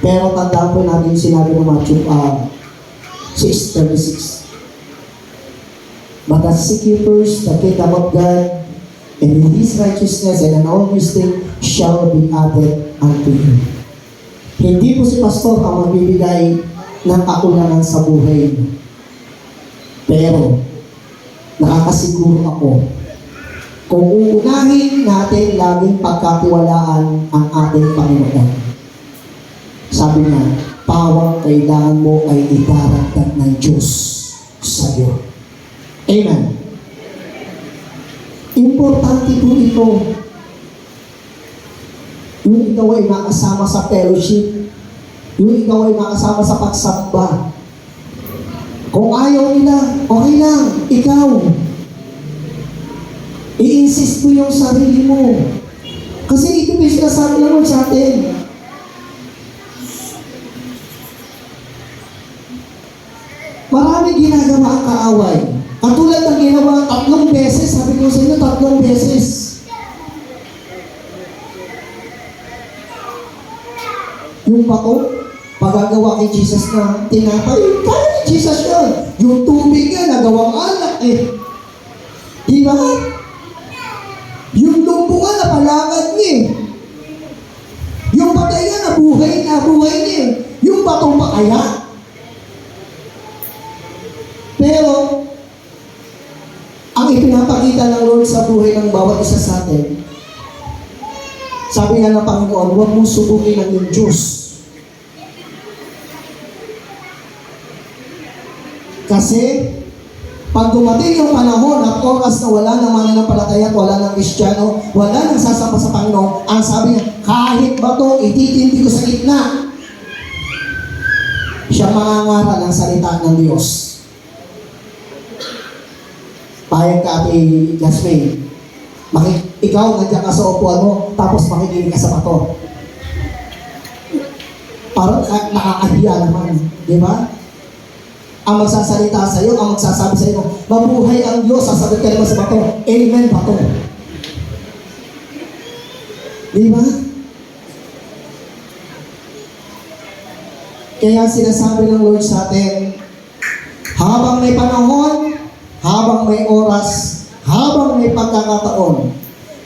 S4: Pero tandaan po natin yung sinabi ng Matthew 6:36. But as seek ye first the kingdom of God, and His righteousness, and all these things shall be added unto you. Hindi po si Pastor ang magbibigay ng kakulangan sa buhay mo. Pero, nakakasiguro ako, kung uunahin natin laging pagkatiwalaan ang ating Panginoon. Sabi niya, pawang kailangan mo ay idaragdag ng Diyos sa iyo. Amen. Importante po ito. Yung ikaw ay makasama sa fellowship. Yung ikaw ay makasama sa pagsamba. Kung ayaw nila, okay lang. Ikaw. I-insist mo yung sarili mo. Kasi ito yung sinasabi naman sa atin. Marami ginagawa ang kaaway. Katulad ng ginawa 3 beses, sabi ko sa inyo 3 beses. Yung bato, pagagawa kay Jesus na tinapay, kaya ni Jesus yun. Yung tubig nga, nagawang alak eh. Di ba? Yung lumbo nga, napalakad niya eh. Yung patay nga, nabuhay niya eh. Yung bato pa kaya? Pero, ang ipinapakita ng Lord sa buhay ng bawat isa sa atin, sabi nga ng Panginoon, huwag mong subukin ang iyong Diyos. Kasi, pag dumating yung panahon at oras na wala nang mananampalataya at wala nang Kristiyano, wala nang sasamba sa Panginoon, ang sabi niya, kahit ba ito, ititindi ko sa gitna. Siya mangangaral ng salita ng Diyos. Payag ka, Ate Jasmine. Ikaw, nandiyan ka sa upuan mo, tapos makikinig ka sa bato. Parang nakakahiya naman. Di ba? Ang magsasalita sa iyo, ang magsasabi sa iyo, mabuhay ang Diyos, sasagot ka naman sa bato. Amen, bato. Di ba? Kaya sinasabi ng Lord sa atin, habang may panahon, habang may oras, habang may pagkakataon,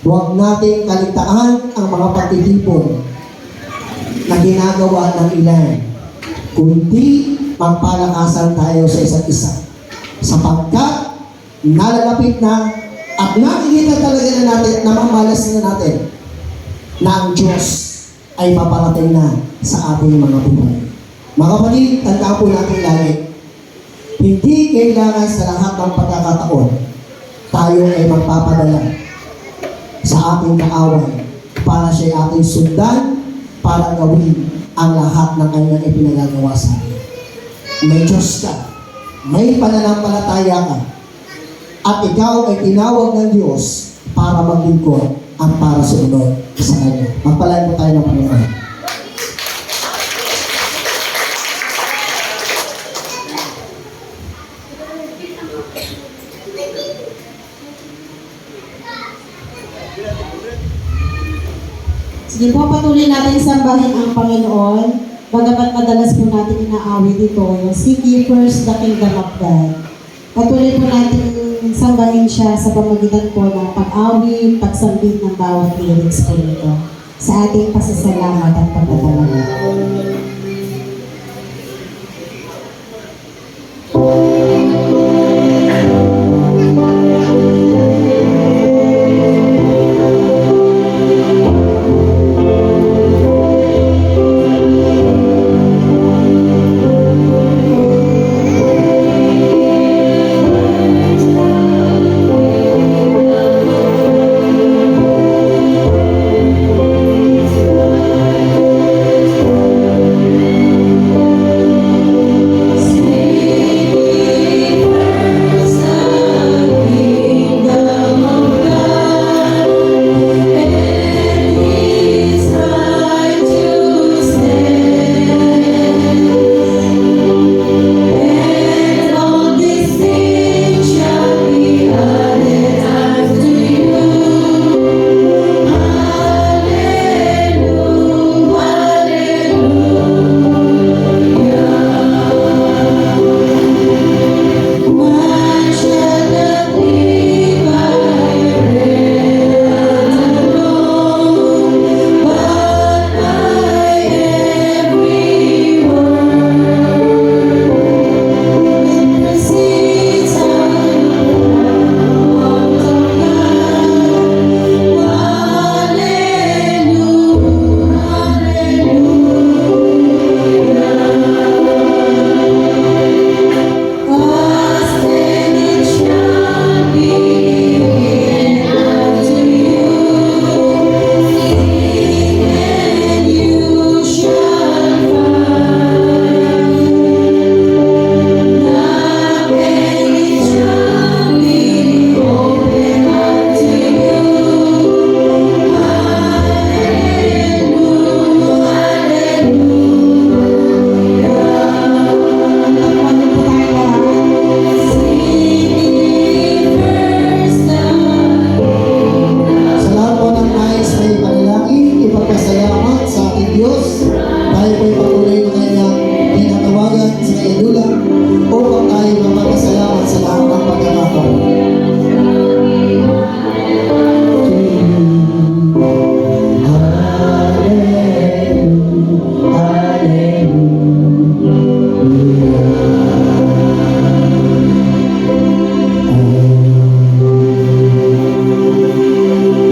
S4: huwag nating kaligtaan ang mga pagtitipon na ginagawa ng ilan, kundi magpalakasan tayo sa isa't isa. Sapagkat nalalapit na at nakikita talaga na natin, namamalas na natin na ang Diyos ay paparating na sa ating mga buhay. Mga kapatid, tandaan po natin lagi, hindi kailangan sa lahat ng pagkakataon tayo ay magpapadala sa ating kaaway para siya ating sundan para gawin ang lahat ng kanyang ipinagagawa sa atin. May Diyos ka, may pananampalataya ka, at ikaw ay tinawag ng Diyos para maglingkod at para sumunod sa Kanya. Magpalain po tayo ng Panginoon.
S2: Sige po, patuloy natin sambahin ang Panginoon. Bagamat madalas po natin inaawit dito, yung seek ye first the kingdom of God. Patuloy po natin sambahin siya sa pamagitan po ng pag-awit, pagsambit ng bawat lyrics po nito sa ating pasasalamat at pagdadalaga.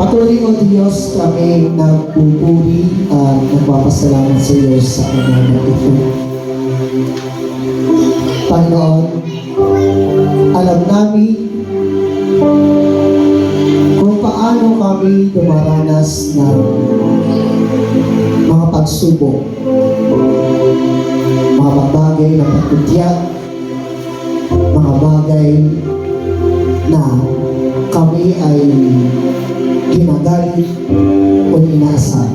S4: Patuloy o Diyos kami nagpupuri at nagpapasalamat sa iyo sa umaga ito. Panginoon, alam namin kung paano kami dumaranas ng mga pagsubok, mga bagay na pagkutyak, mga bagay na kami ay ginagalit o inaasal.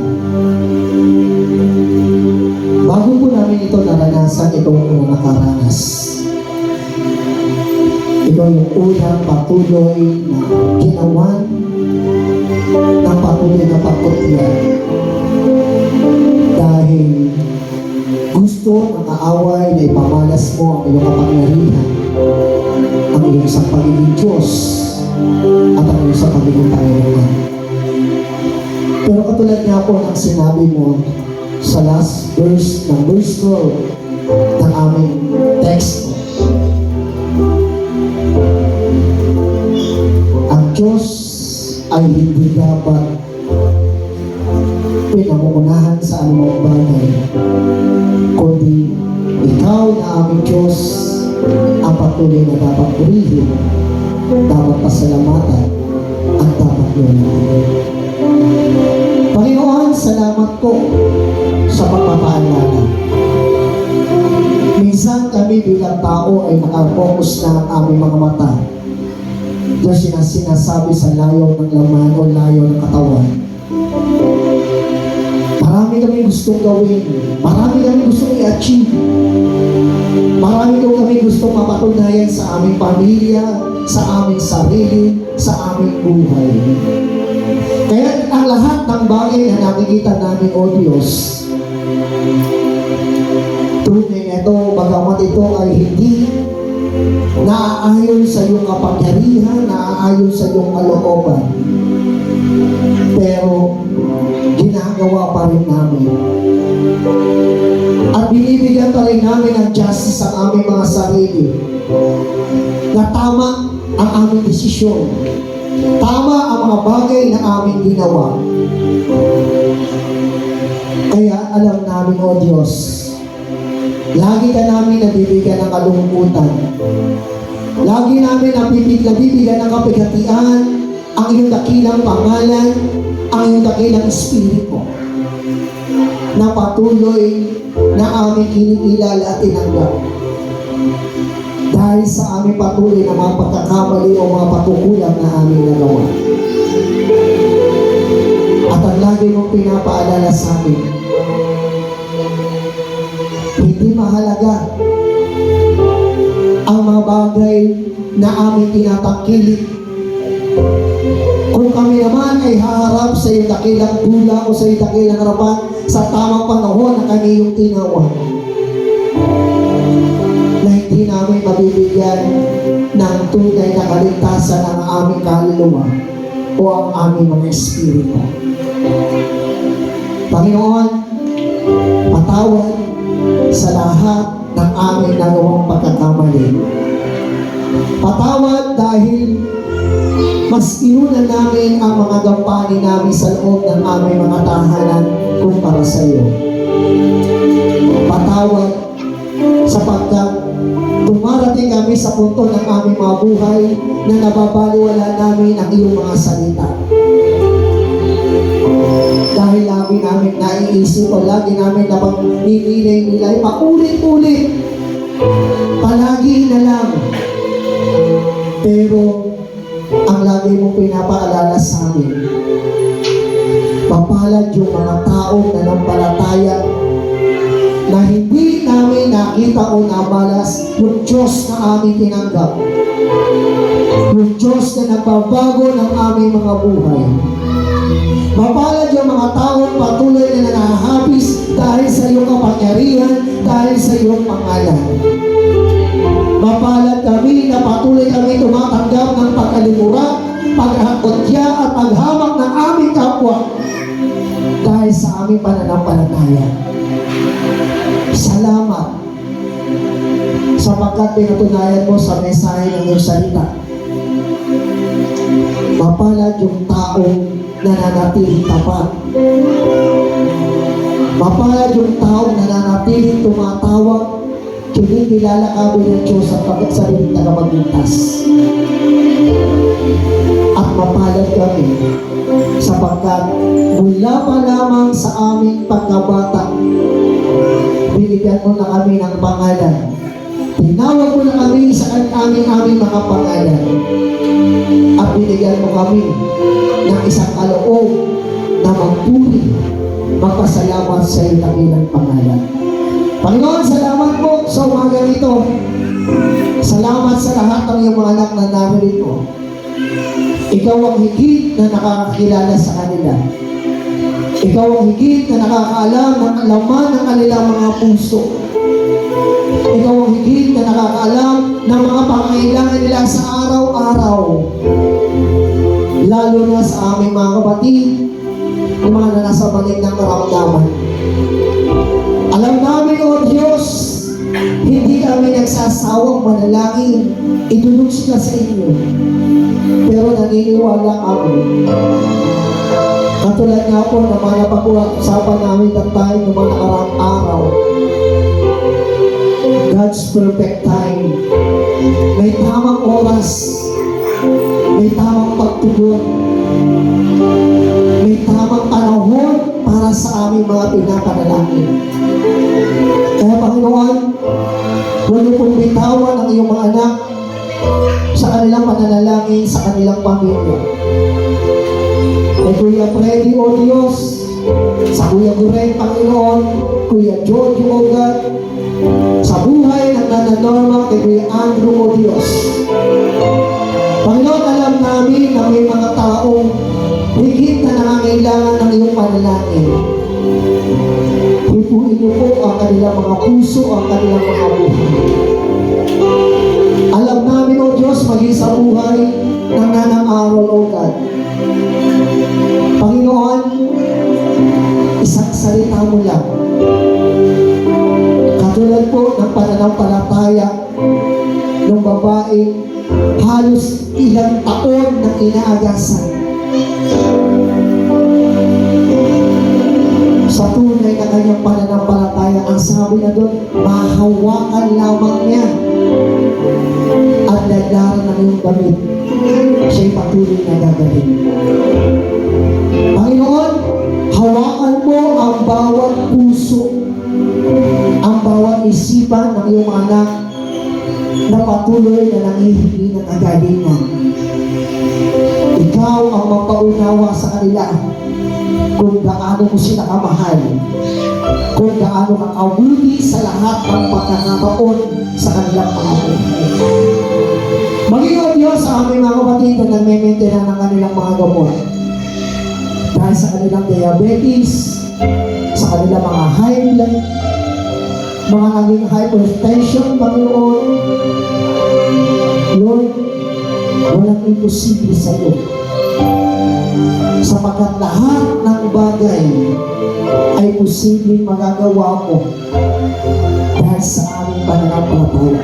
S4: Bago po namin ito naranasan, ito ang unang nakaranas. Ito yung unang patuloy na ginawan ng patuloy na pagkutyan. Dahil gusto ng kaaway na ipamalas mo ang iyong kapangyarihan, ang iyong sa pagiging Diyos, at ang iyong sa pagiging Panginoon. Pero katulad nga po ng sinabi mo sa last verse ng verse 12 ng aming text, ang Diyos ay hindi dapat pinangungunahan sa anumang bagay, kundi ikaw na aming Diyos ang patuloy na dapat purihin, dapat pasalamatan, at dapat lunahin. Panginoon, salamat po sa pagpapaalala. Minsan kami bilang tao ay nakapokus na ang aming mga mata doon sinasabi sa layo ng laman o layo ng katawan. Marami kami gustong gawin, marami kami gustong i-achieve, marami kami gustong mapatunayan sa aming pamilya, sa aming sarili, sa aming buhay. Kaya ang lahat ng bagay na nakikita namin, O Diyos, tunay na ito, bagamat ito ay hindi naaayon sa iyong kapangyarihan, naaayon sa iyong kalooban, pero ginagawa pa rin namin. At binibigyan pa rin namin ng justice ang aming mga sarili, na tama ang aming desisyon, tama ang mga bagay na aming ginawa. Kaya alam namin, O Diyos, lagi ka namin nabibigyan ng kalungkutan, lagi namin nabibigyan ng kapighatian ang iyong dakilang pangalan, ang iyong dakilang espiritu, na patuloy na aming kinikilala at tinanggap. Dahil sa aming patuloy na mga pagkakamali o mga patukulang na aming nagawa. At ang lagi mong pinapaalala sa amin, hindi mahalaga ang mga bagay na aming tinatangkilik. Kung kami naman ay haharap sa iyong dakilang dula o sa iyong dakilang harapan sa tamang panahon na kami yung tinawag, na hindi namin mabibigyan ng tunay na kaligtasan ang aming kaluluwa o ang aming mga espiritu. Panginoon, patawad sa lahat ng aming nagawang pagkakamali. Patawad dahil mas inunan namin ang mga gampanin namin sa loob ng aming mga tahanan kumpara sa iyo. Patawad sapagkat dumarating kami sa punto ng aming mga buhay na nababaliwala namin ang iyong mga salita. Dahil lagi namin naiisip o lagi namin napang ninilay-nilay paulit-ulit, palagi na lang. Pero ang lagi mong pinapaalala sa amin, papalad yung mga taong nanampalataya na hindi namin nakita o nabalas yung Diyos na aming tinanggap, yung Diyos na nagbabago ng aming mga buhay. Mapalad yung mga taong patuloy na nanahapis dahil sa iyong kapangyarihan, dahil sa iyong pangalan. Mapalad kami na patuloy kami tumatanggap ng pagkalimura, paghakotya at paghamak ng aming kapwa dahil sa aming pananampalataya. Salamat sapagkat pinatunayan mo sa mensahe ng iyong salita. Mapalad yung taong nananatiling tapat. Mapalad yung taong nananatiling tumatawag, kinikilala kami ng Diyos at pagkasaling tagapagligtas. At mapalad kami sapagkat mula pa lamang sa aming pagkabata, binigyan mo na kami ng pangalan. Tinawag mo na kami sa aming mga pangalan. At binigyan mo kami ng isang kaloob na magpuri, magpasalamat sa iyong dakilang pangalan. Panginoon, salamat po sa umaga ito. Salamat sa lahat ng iyong mga anak na narito. Ikaw ang higit na nakakakilala sa kanila. Ikaw ang higit na nakakaalam ng laman ng kanilang mga puso. Ikaw ang higit na nakakaalam ng mga pangailangan nila sa araw-araw. Lalo na sa aming mga kapatid, yung mga nasa balik ng karamdaman. Alam namin, O Diyos, hindi kami nagsasawang manalangin, idulog sila sa inyo. Pero naniniwala kami. Katulad nga po na mga napag-usapan namin ng tayo ng mga nakaraang araw. God's perfect time. May tamang oras. May tamang pagtugon. May tamang panahon para sa aming mga pinapanalangin. Kaya Panginoon, huwag niyo pong bitawan ang iyong mga anak sa kanilang pananalangin, sa kanilang pamilya. Kay Kuya Freddy, O Diyos, sa Kuya Gureng, Panginoon, Kuya Jojo, O God, sa buhay ng Nana Norma, kay Kuya Andrew, O Diyos. Panginoon, alam namin na may mga taong higit na nangangailangan ng iyong panalangin. Hipuin niyo po ang kanilang mga puso, ang kanilang mga buhay. Alam namin, O Diyos, maging sa buhay ng Nanang Aaron, O God. Panginoon, isang salita mo lang. Katulad po ng pananampalataya ng babae, halos ilang taon na inaagasan. Sa tunay na kanyang pananampalataya, ang sabi na doon, mahawakan lamang niya at laglaran ng iyong damit. Siya'y patuloy na gagaling. Panginoon, hawakan mo ang bawat puso, ang bawat isipan ng iyong anak na patuloy na nangihingi ng kagalingan. Ikaw ang magpaunawa sa kanila kung gaano mo sila kamahal, kung gaano ka kabuti sa lahat ng pagkakataon sa kanilang mga buhay. Maging O Diyos sa aming mga kapatid na nagme-maintain ng kanilang mga gamot. Dahil sa kanilang diabetes, sa kanilang mga high blood, mga naging hypertension, Panginoon, Lord, walang imposible sa iyo. Sapagkat lahat ng bagay ay posibleng magagawa mo dahil sa aming pananampalataya.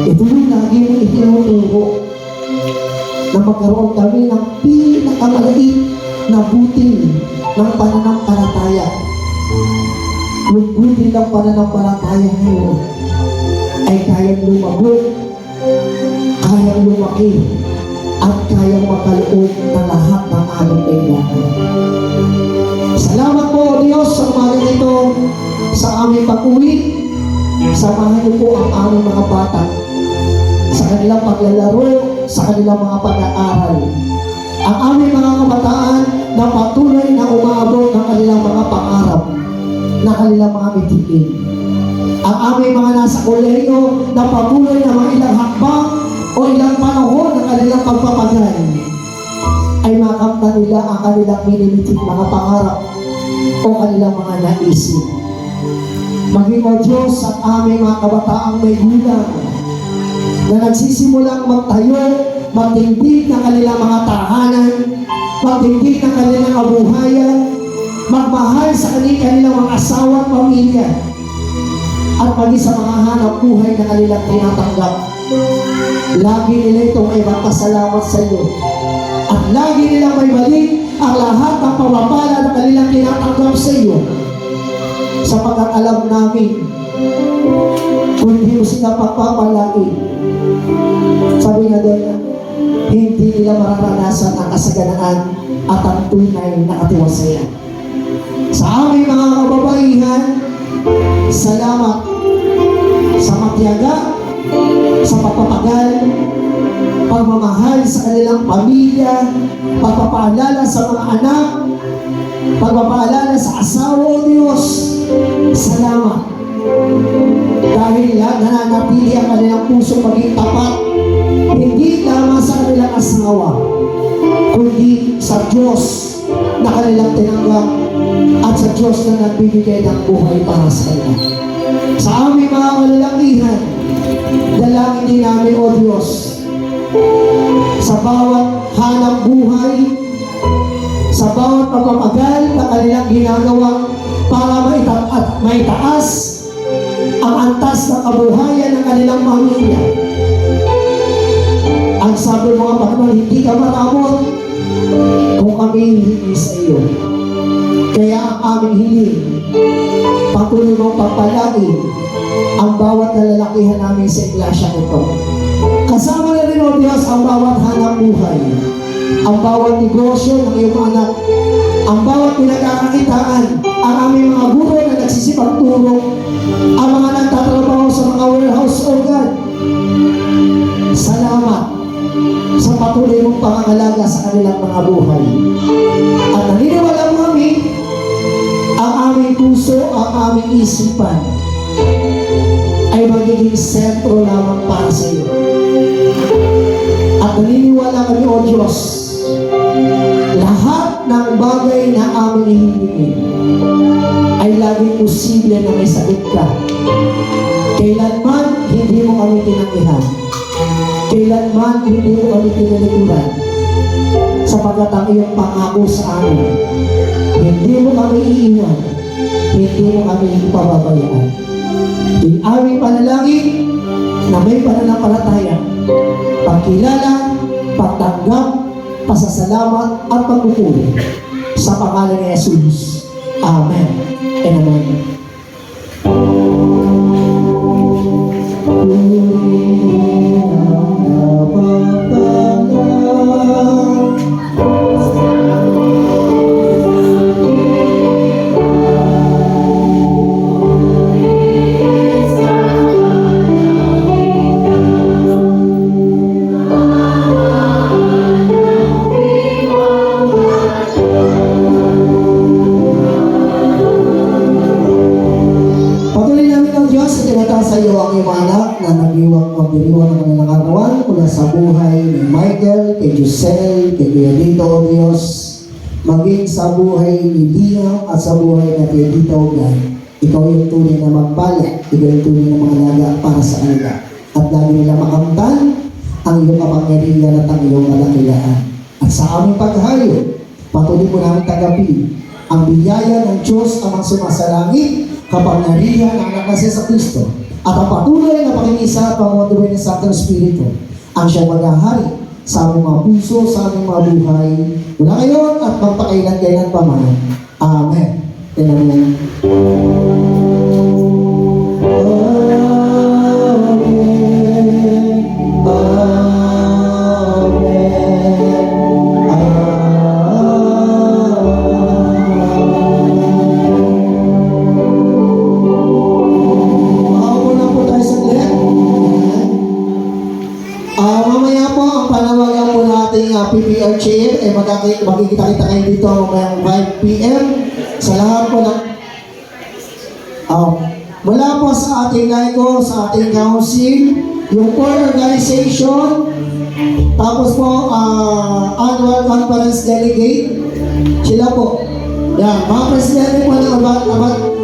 S4: Ito yung lagi mong itinuturo na magkaroon kami ng pinakamaliit na butil ng pananampalataya. Yung butil ng pananampalataya ngayon ay kayang lumago, kayang lumaki, at kayang makaloob ng lahat ng aming kailangan. Salamat po, O Diyos, sa umaga ito, sa aming pag-uwi. Samahan niyo po ang aming mga bata sa kanilang paglalaro, sa kanilang mga pag-aaral. Ang aming mga kabataan na patuloy na umaabot ng kanilang mga pangarap, na kanilang mga mitipin. Ang aming mga nasa kolehiyo na patuloy na mga ilang hakbang o ilang panahon ng kanilang pagpapagay ay makamta nila ang kanilang minimitik mga pangarap o kanilang mga naisip. Maging O Diyos at aming mga kabataang may gulang na nagsisimulang magtayo, magtindig ng kanilang mga tahanan, magtindig ng kanilang kabuhayan, magmahal sa kanilang mga asawa at pamilya, at maging sa mga hanap buhay na kanilang tinatanggap. Lagi nila itong ay magpasalamat sa iyo at at lagi nilang may balik ang lahat ng pamapala na kanilang tinatanggap sa iyo. Sapagkat alam namin, kung hindi mo sila pagpapalain, sabi nga doon, hindi nila mararanasan ang kasaganaan at ang tunay na katiwasayan. Sa aming mga kababaihan, salamat sa magtiyaga, sa pagpapagal, pagmamahal sa kanilang pamilya, pagpapaalala sa mga anak, pagpapaalala sa asawa o Diyos. Salamat. Dahil nananatili ang kanilang puso maging tapat, hindi lamang sa kanilang asawa, kundi sa Diyos na kanilang tinanggap at sa Diyos na nagbibigay ng buhay para sa kanila. Sa aming mga kalalakihan, dalangin din namin, O Diyos, sa bawat hanap buhay, sa bawat pagpapagal na kanilang ginagawa para maitaas ang antas ng kabuhayan ng kanilang pamilya. Ang sabi mo nga, Panginoon, hindi ka maramot kung kami hindi sa iyo. Kaya ang aming hiling, patuloy mong pagpalain ang bawat nalalakihan namin sa iglesia ito. Kasama na rin, O Diyos, ang bawat hanap buhay, ang bawat negosyo ng iyong anak, ang bawat pinagkakakitaan, ang aming mga guro na nagsisipagtulong, ang mga nagtatrabaho sa mga warehouse, O God. Salamat sa patuloy mong pangangalaga sa kanilang mga buhay. At naniniwala mo kami, ang aming puso, ang aming isipan ay magiging sentro lamang para sa iyo. At naniniwala kami, O Diyos, lahat ng bagay na aming hihingin ay laging posible na may sagot ka. Kailanman hindi mo kami tinanggihan. Kailanman hindi mo kami tinalikuran. Sapagkat ang iyong pangako sa amin, hindi mo kami iiwan, hindi mo kami pababayaan. Yung aming panalangin na may pananampalataya, pagkilala, pagtanggap, pasasalamat at pagpupuli sa pangalan ni Jesus. Amen and amen. Sa iyo ang iyong anak na magdiriwang ng kanilang arawan mula sa buhay ni Michael, kay Giselle, kay Kuya Dito, O Diyos, maging sa buhay ni Dina at sa buhay ni Kuya Dito, O God. Ikaw yung tunay na magpala, ikaw yung tunay na mga alaga para sa kanila. At lagi nila makamtan ang iyong kapangyarihan at ang iyong kadakilaan. At sa aming paghayo, patuloy po namin tagapin ang biyaya ng Diyos amang sumasalangit, kapangyarihan ng anak na sa Kristo, at ang patuloy na pakikisa at pangungatuloy ng Santo Espiritu ang siyang maghahari sa aming mga puso, sa aming mga buhay, mula ngayon at magpakailan-kailan pa man. Amen. Amen. PPR chair ay magkikita-kita kayo dito mamayang 5 p.m. sa lahat po ng mula po sa ating NICO, sa ating council, yung core organization, tapos po annual conference delegate, sila po. Yan, mga presidente po ng ibang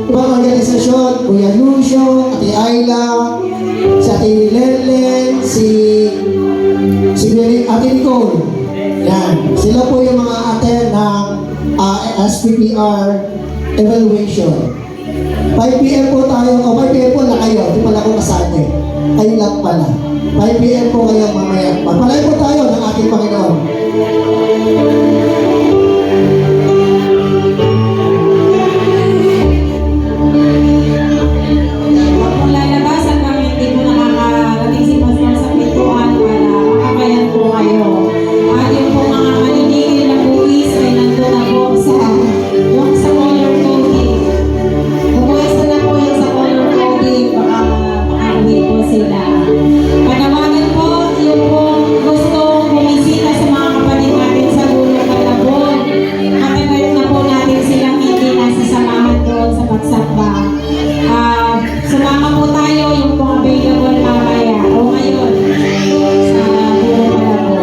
S4: organisasyon, Kuya Lucio, Ate Ayla, si Ate Lenlen, si Ate Nicole. Yan, sila po yung mga attend ng SPPR evaluation. 5 p.m. po tayo, 5 p.m. po na kayo, di pala ko kasali. Kayo lang pala. 5 p.m. po kayo mamaya. Magpalay po tayo ng ating Panginoon.
S2: Huwag pong lalabas hanggang hindi po nakakarating si Pastor sa pintuan para makakayan po kayo. At yung po mga maninigil na buwis ay nandun na po yung sa color coding. Pupwesto na po yung sa color coding, baka makauwi po sila. Panawagan po yung po gusto bumisita sa mga kapatid natin sa Gulong Malabon. Matagal na po natin silang hindi nasasamahan doon sa pagsamba. Sumama po tayo yung po available mamaya o ngayon sa Gulong Malabon.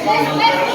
S3: Let's